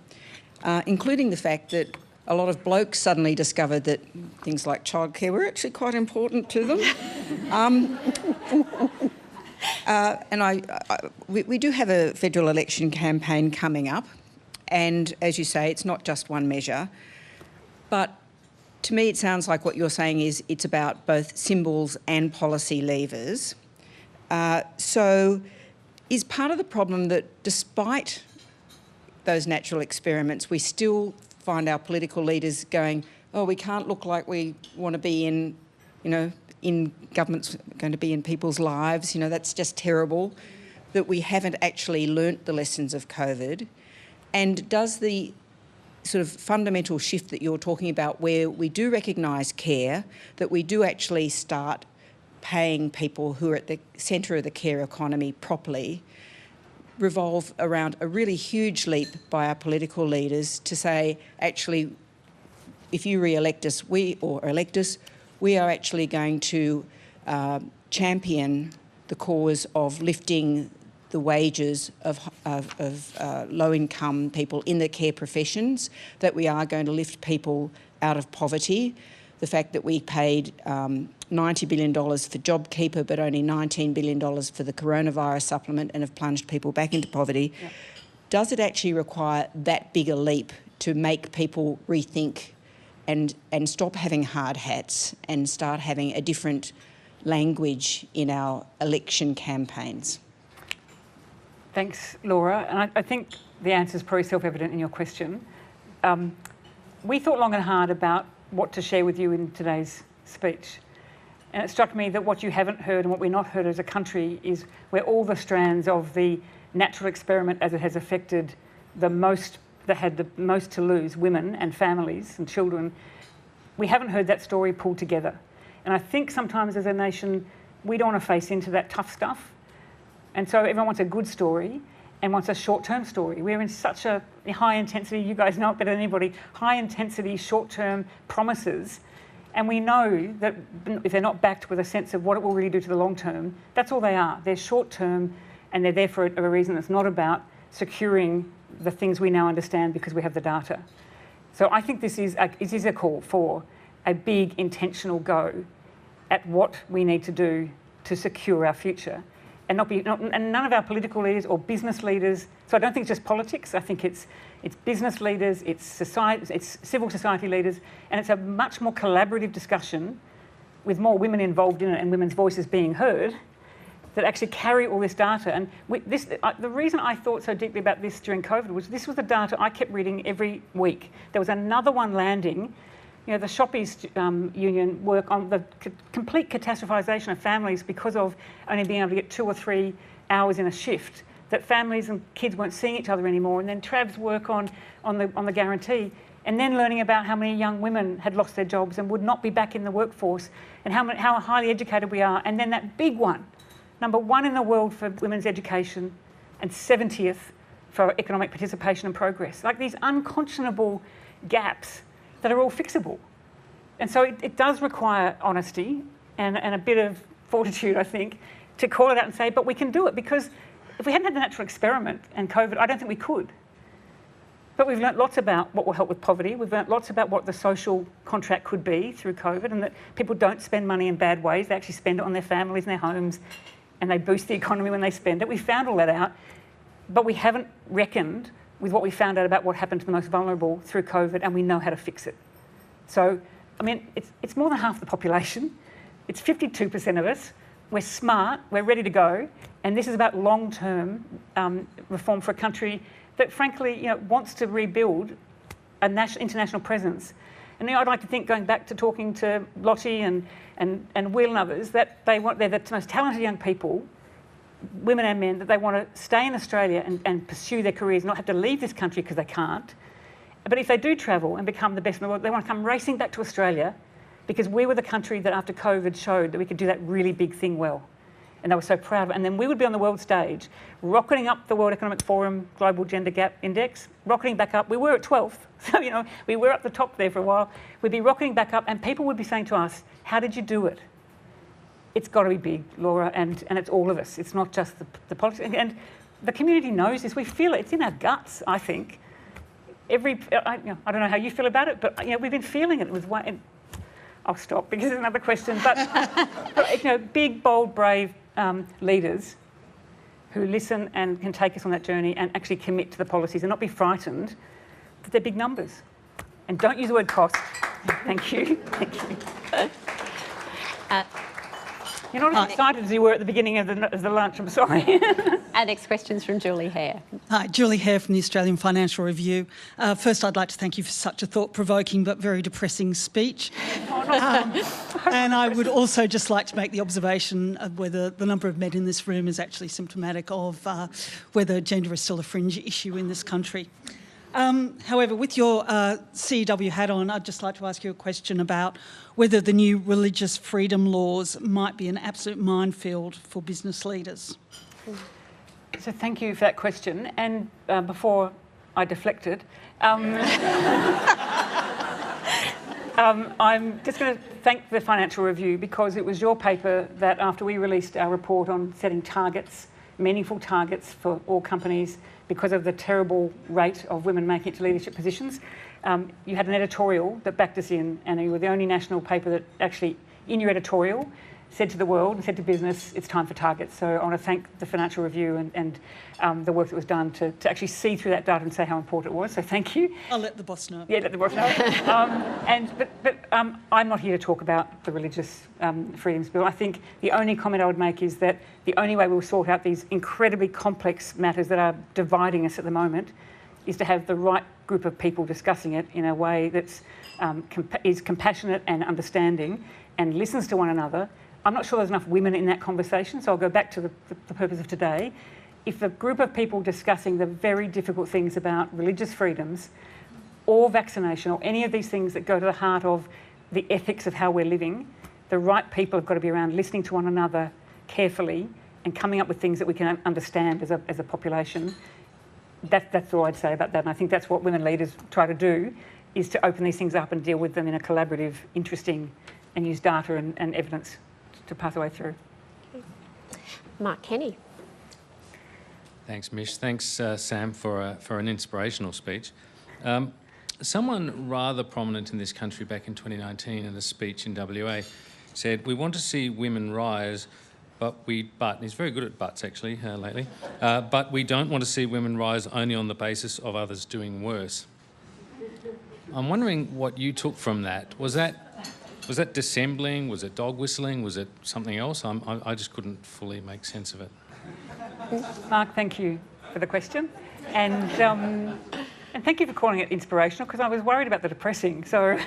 including the fact that a lot of blokes suddenly discovered that things like childcare were actually quite important to them. And we do have a federal election campaign coming up, and as you say, it's not just one measure, but to me it sounds like what you're saying is it's about both symbols and policy levers. So is part of the problem that despite those natural experiments, we still find our political leaders going, oh, we can't look like we want to be in, in government's going to be in people's lives, that's just terrible, that we haven't actually learnt the lessons of COVID? And does the sort of fundamental shift that you're talking about, where we do recognise care, that we do actually start paying people who are at the centre of the care economy properly, revolve around a really huge leap by our political leaders to say, actually, if you re-elect us, we are actually going to champion the cause of lifting the wages of low-income people in the care professions, that we are going to lift people out of poverty. The fact that we paid $90 billion for JobKeeper but only $19 billion for the coronavirus supplement and have plunged people back into poverty. Yep. Does it actually require that big a leap to make people rethink and stop having hard hats and start having a different language in our election campaigns? Thanks, Laura. And I think the answer is probably self-evident in your question. We thought long and hard about what to share with you in today's speech. And it struck me that what you haven't heard and what we've not heard as a country is where all the strands of the natural experiment as it has affected the most, that had the most to lose, women and families and children, we haven't heard that story pulled together. And I think sometimes as a nation, we don't want to face into that tough stuff. And so everyone wants a good story and wants a short-term story. We're in such a high intensity, you guys know it better than anybody, high intensity, short-term promises. And we know that if they're not backed with a sense of what it will really do to the long term, that's all they are. They're short-term and they're there for a reason that's not about securing the things we now understand because we have the data. So I think this is a call for a big intentional go at what we need to do to secure our future. And and none of our political leaders or business leaders. So I don't think it's just politics. I think it's business leaders, it's society, it's civil society leaders, and it's a much more collaborative discussion with more women involved in it and women's voices being heard that actually carry all this data. And the reason I thought so deeply about this during COVID was this was the data I kept reading every week. There was another one landing. The Shoppies union work on the complete catastrophisation of families because of only being able to get 2 or 3 hours in a shift, that families and kids weren't seeing each other anymore. And then Trav's work on the guarantee, and then learning about how many young women had lost their jobs and would not be back in the workforce, and how highly educated we are. And then that big one, number 1 in the world for women's education and 70th for economic participation and progress. Like these unconscionable gaps that are all fixable. And so it does require honesty and a bit of fortitude, I think, to call it out and say, but we can do it, because if we hadn't had the natural experiment and COVID, I don't think we could. But we've learnt lots about what will help with poverty. We've learnt lots about what the social contract could be through COVID, and that people don't spend money in bad ways. They actually spend it on their families and their homes, and they boost the economy when they spend it. We found all that out, but we haven't reckoned with what we found out about what happened to the most vulnerable through COVID, and we know how to fix it. So, I mean, it's more than half the population. It's 52% of us. We're smart, we're ready to go, and this is about long-term reform for a country that, frankly, wants to rebuild a international presence. And I'd like to think, going back to talking to Lottie and Will and others, that they're the most talented young people, women and men, that they want to stay in Australia and pursue their careers, not have to leave this country because they can't. But if they do travel and become the best in the world, they want to come racing back to Australia, because we were the country that after COVID showed that we could do that really big thing well. And they were so proud of it. And then we would be on the world stage, rocketing up the World Economic Forum Global Gender Gap Index, rocketing back up. We were at 12th, so we were up the top there for a while. We'd be rocketing back up, and people would be saying to us, how did you do it? It's got to be big, Laura, and it's all of us. It's not just the politics. And the community knows this. We feel it. It's in our guts, I think. I don't know how you feel about it, but we've been feeling it with one. I'll stop because it's another question. But big, bold, brave leaders who listen and can take us on that journey and actually commit to the policies and not be frightened that they're big numbers. And don't use the word cost. Thank you. Thank you. You're not as excited as you were at the beginning of the lunch, I'm sorry. Our next question's from Julie Hare. Hi, Julie Hare from the Australian Financial Review. First, I'd like to thank you for such a thought-provoking but very depressing speech. And I would also just like to make the observation of whether the number of men in this room is actually symptomatic of whether gender is still a fringe issue in this country. However, with your CEW hat on, I'd just like to ask you a question about whether the new religious freedom laws might be an absolute minefield for business leaders. So thank you for that question. And before I deflected, I'm just going to thank the Financial Review, because it was your paper that, after we released our report on setting targets, meaningful targets for all companies, because of the terrible rate of women making it to leadership positions, you had an editorial that backed us in, and you were the only national paper that actually, in your editorial, said to the world and said to business, it's time for targets. So I want to thank the Financial Review and the work that was done to actually see through that data and say how important it was. So thank you. I'll let the boss know. Yeah, let the boss know. But I'm not here to talk about the religious freedoms bill. I think the only comment I would make is that the only way we'll sort out these incredibly complex matters that are dividing us at the moment is to have the right group of people discussing it in a way that's is compassionate and understanding and listens to one another. I'm not sure there's enough women in that conversation, so I'll go back to the purpose of today. If a group of people discussing the very difficult things about religious freedoms or vaccination or any of these things that go to the heart of the ethics of how we're living, the right people have got to be around listening to one another carefully and coming up with things that we can understand as a population. That's all I'd say about that, and I think that's what women leaders try to do, is to open these things up and deal with them in a collaborative, interesting, and use data and evidence to pass the way through. Mark Kenny. Thanks, Mish. Thanks, Sam, for an inspirational speech. Someone rather prominent in this country back in 2019 in a speech in WA said, "We want to see women rise, but he's very good at buts actually lately, but we don't want to see women rise only on the basis of others doing worse." I'm wondering what you took from that. Was that dissembling? Was it dog whistling? Was it something else? I just couldn't fully make sense of it. Mark, thank you for the question. And thank you for calling it inspirational, because I was worried about the depressing. So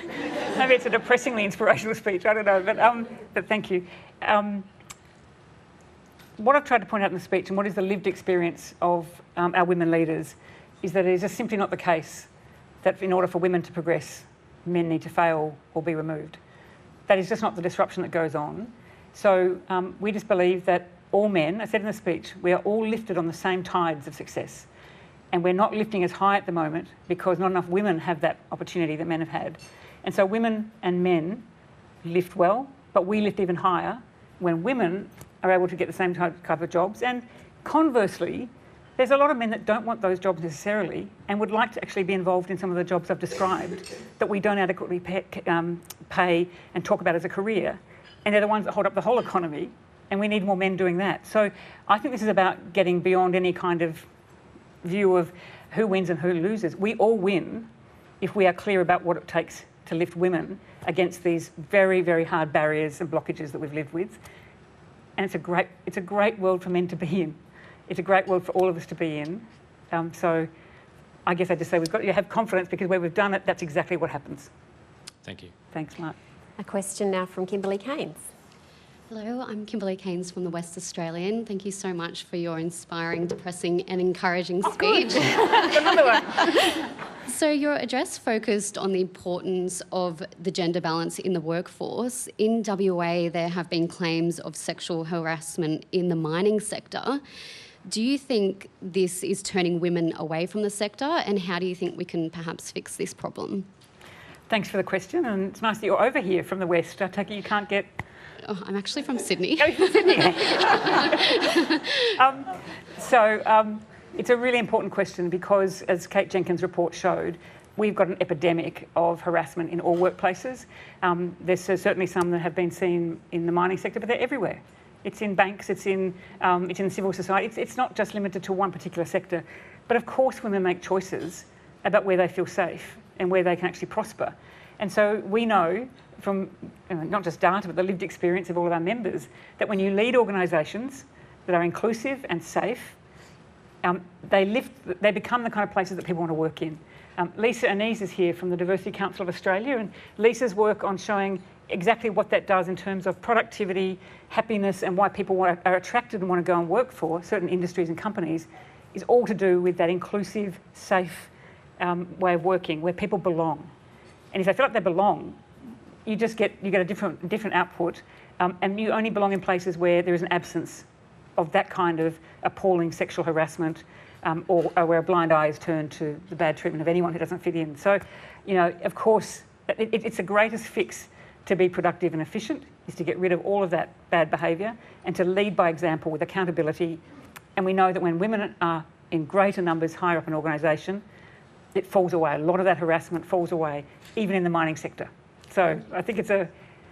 maybe it's a depressingly inspirational speech, I don't know. But thank you. What I've tried to point out in the speech, and what is the lived experience of our women leaders, is that it is just simply not the case that in order for women to progress, men need to fail or be removed. That is just not the disruption that goes on. So we just believe that all men, I said in the speech, we are all lifted on the same tides of success. And we're not lifting as high at the moment because not enough women have that opportunity that men have had. And so women and men lift well, but we lift even higher when women are able to get the same type of jobs. And conversely, there's a lot of men that don't want those jobs necessarily and would like to actually be involved in some of the jobs I've described that we don't adequately pay and talk about as a career. And they're the ones that hold up the whole economy, and we need more men doing that. So I think this is about getting beyond any kind of view of who wins and who loses. We all win if we are clear about what it takes to lift women against these very, very hard barriers and blockages that we've lived with. And it's a great world for men to be in. It's a great world for all of us to be in. So I guess I just say we've got to have confidence, because where we've done it, that's exactly what happens. Thank you. Thanks, Mark. A question now from Kimberly Keynes. Hello, I'm Kimberly Keynes from the West Australian. Thank you so much for your inspiring, depressing and encouraging speech. Another one. So your address focused on the importance of the gender balance in the workforce. In WA, there have been claims of sexual harassment in the mining sector. Do you think this is turning women away from the sector, and how do you think we can perhaps fix this problem? Thanks for the question, and it's nice that you're over here from the West. I take it you can't get... Oh, I'm actually from Sydney. Oh, you're from Sydney. It's a really important question, because, as Kate Jenkins' report showed, we've got an epidemic of harassment in all workplaces. There's certainly some that have been seen in the mining sector, but they're everywhere. It's in banks, it's in civil society. It's not just limited to one particular sector. But of course, women make choices about where they feel safe and where they can actually prosper. And so we know from not just data, but the lived experience of all of our members, that when you lead organisations that are inclusive and safe, they become the kind of places that people want to work in. Lisa Anise is here from the Diversity Council of Australia, and Lisa's work on showing exactly what that does in terms of productivity, happiness, and why people are attracted and want to go and work for certain industries and companies is all to do with that inclusive, safe way of working where people belong. And if they feel like they belong, you get a different output, and you only belong in places where there is an absence of that kind of appalling sexual harassment, or where a blind eye is turned to the bad treatment of anyone who doesn't fit in. So, of course, it's the greatest fix to be productive and efficient is to get rid of all of that bad behaviour and to lead by example with accountability. And we know that when women are in greater numbers higher up an organisation, it falls away. A lot of that harassment falls away, even in the mining sector. So I think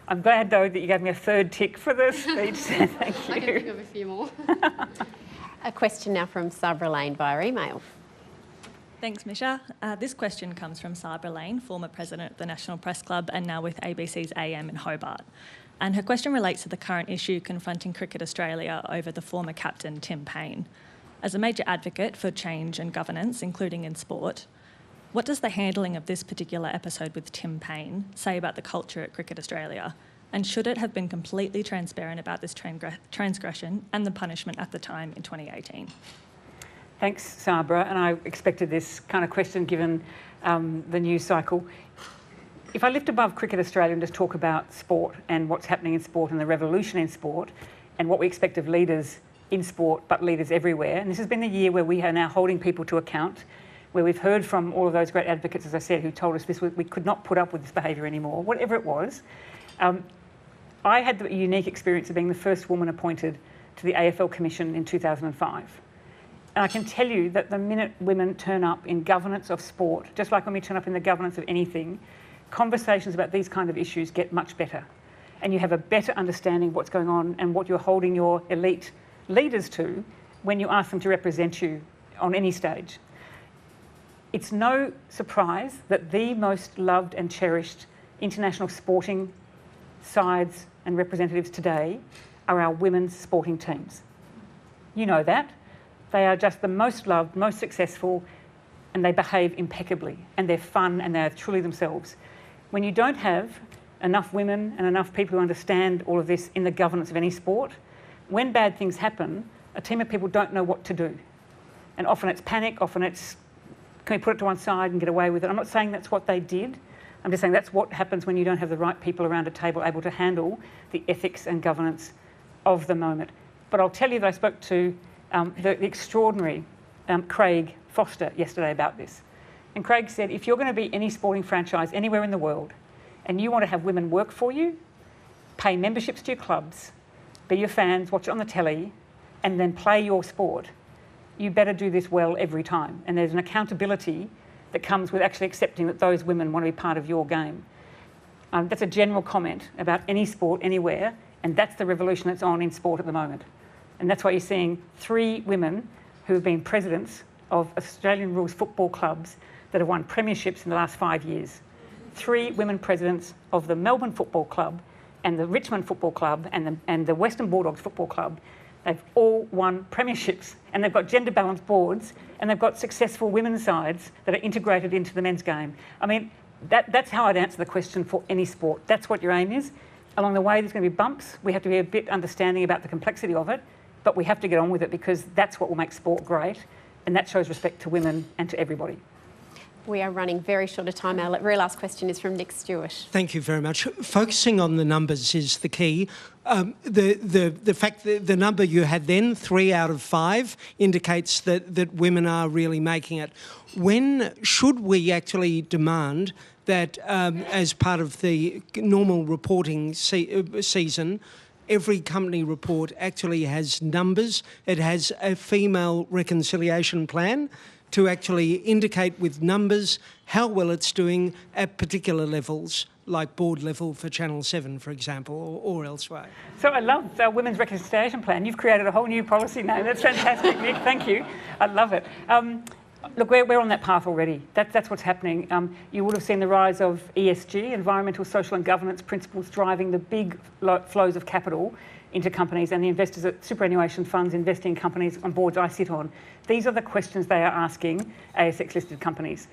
I'm glad, though, that you gave me a third tick for the speech. Thank you. I can think of a few more. A question now from Sabra Lane via email. Thanks, Misha. This question comes from Sabra Lane, former president of the National Press Club and now with ABC's AM in Hobart. And her question relates to the current issue confronting Cricket Australia over the former captain, Tim Payne. As a major advocate for change and governance, including in sport, what does the handling of this particular episode with Tim Payne say about the culture at Cricket Australia? And should it have been completely transparent about this transgression and the punishment at the time in 2018? Thanks, Sabra, and I expected this kind of question given the news cycle. If I lift above Cricket Australia and just talk about sport and what's happening in sport and the revolution in sport and what we expect of leaders in sport, but leaders everywhere, and this has been the year where we are now holding people to account, where we've heard from all of those great advocates, as I said, who told us we could not put up with this behaviour anymore, whatever it was. I had the unique experience of being the first woman appointed to the AFL Commission in 2005. And I can tell you that the minute women turn up in governance of sport, just like when we turn up in the governance of anything, conversations about these kind of issues get much better. And you have a better understanding of what's going on and what you're holding your elite leaders to when you ask them to represent you on any stage. It's no surprise that the most loved and cherished international sporting sides and representatives today are our women's sporting teams. You know that. They are just the most loved, most successful, and they behave impeccably, and they're fun, and they're truly themselves. When you don't have enough women and enough people who understand all of this in the governance of any sport, when bad things happen, a team of people don't know what to do. And often it's panic, often it's, can we put it to one side and get away with it? I'm not saying that's what they did. I'm just saying that's what happens when you don't have the right people around a table able to handle the ethics and governance of the moment. But I'll tell you that I spoke to the extraordinary Craig Foster yesterday about this. And Craig said, if you're going to be any sporting franchise anywhere in the world and you want to have women work for you, pay memberships to your clubs, be your fans, watch it on the telly, and then play your sport, you better do this well every time. And there's an accountability that comes with actually accepting that those women want to be part of your game. That's a general comment about any sport, anywhere, and that's the revolution that's on in sport at the moment. And that's why you're seeing 3 women who have been presidents of Australian rules football clubs that have won premierships in the last 5 years. 3 women presidents of the Melbourne Football Club and the Richmond Football Club and the Western Bulldogs Football Club. They've all won premierships, and they've got gender balanced boards, and they've got successful women's sides that are integrated into the men's game. I mean, that's how I'd answer the question for any sport. That's what your aim is. Along the way, there's going to be bumps. We have to be a bit understanding about the complexity of it, but we have to get on with it because that's what will make sport great, and that shows respect to women and to everybody. We are running very short of time. Our very last question is from Nick Stewart. Thank you very much. Focusing on the numbers is the key. The fact that the number you had then, 3 out of 5, indicates that women are really making it. When should we actually demand that as part of the normal reporting season, every company report actually has numbers? It has a female reconciliation plan to actually indicate with numbers how well it's doing at particular levels, like board level for Channel 7, for example, or elsewhere. So I love our Women's Reconciliation Plan. You've created a whole new policy now. That's fantastic, Nick. Thank you. I love it. Look, we're on that path already. That's what's happening. You would have seen the rise of ESG, environmental, social and governance principles, driving the big flows of capital into companies, and the investors at superannuation funds investing in companies on boards I sit on. These are the questions they are asking ASX-listed companies.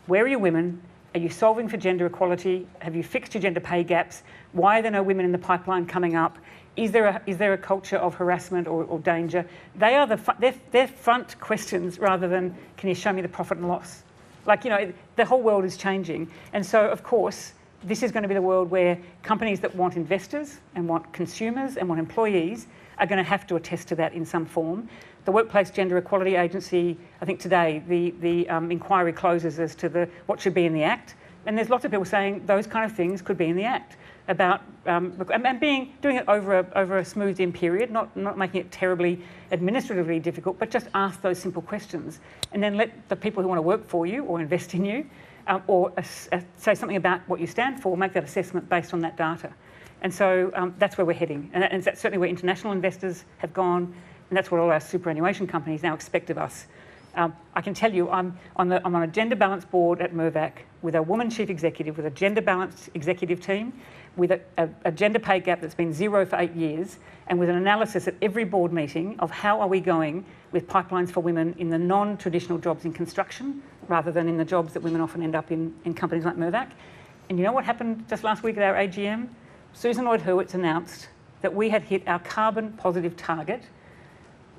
Where are your women? Are you solving for gender equality? Have you fixed your gender pay gaps? Why are there no women in the pipeline coming up? Is there a culture of harassment or danger? They are they're front questions rather than, can you show me the profit and loss? Like, you know, the whole world is changing. And so, of course, this is going to be the world where companies that want investors and want consumers and want employees are going to have to attest to that in some form. The Workplace Gender Equality Agency, I think today, the inquiry closes as to what should be in the Act. And there's lots of people saying those kind of things could be in the Act about and doing it over a smoothed-in period, not making it terribly administratively difficult, but just ask those simple questions, and then let the people who want to work for you or invest in you, or say something about what you stand for, make that assessment based on that data. And so that's where we're heading, and that's certainly where international investors have gone, and that's what all our superannuation companies now expect of us. I can tell you, I'm on a gender balance board at Mirvac with a woman chief executive, with a gender balanced executive team, with a gender pay gap that's been 0 for 8 years, and with an analysis at every board meeting of how are we going with pipelines for women in the non-traditional jobs in construction, rather than in the jobs that women often end up in companies like Mirvac. And you know what happened just last week at our AGM? Susan Lloyd-Hurwitz announced that we had hit our carbon positive target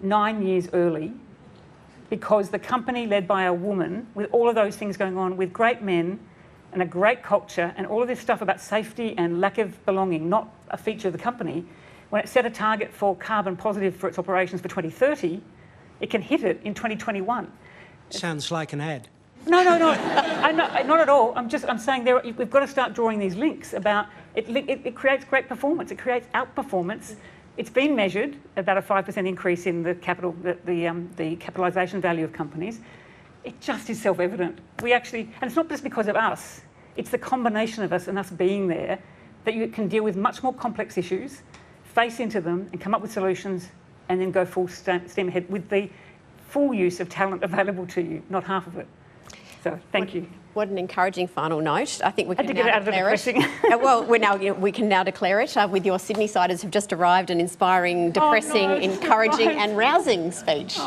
9 years early, because the company led by a woman, with all of those things going on, with great men and a great culture and all of this stuff about safety and lack of belonging, not a feature of the company, when it set a target for carbon positive for its operations for 2030, it can hit it in 2021. Sounds like an ad. No, not at all. I'm saying we've got to start drawing these links about it. It creates great performance. It creates outperformance. It's been measured about a 5% increase in the capital, the capitalisation value of companies. It just is self-evident. We actually, and it's not just because of us. It's the combination of us and us being there that you can deal with much more complex issues, face into them, and come up with solutions, and then go full steam ahead with the full use of talent available to you, not half of it. So thank you. What an encouraging final note. I think we can now now declare it. Well, we can now declare it with your Sydney-siders who've just arrived, an inspiring, depressing, encouraging and rousing speech.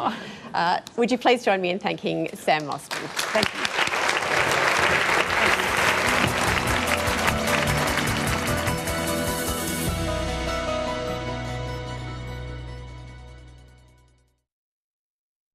Would you please join me in thanking Sam Mostyn? Thank you.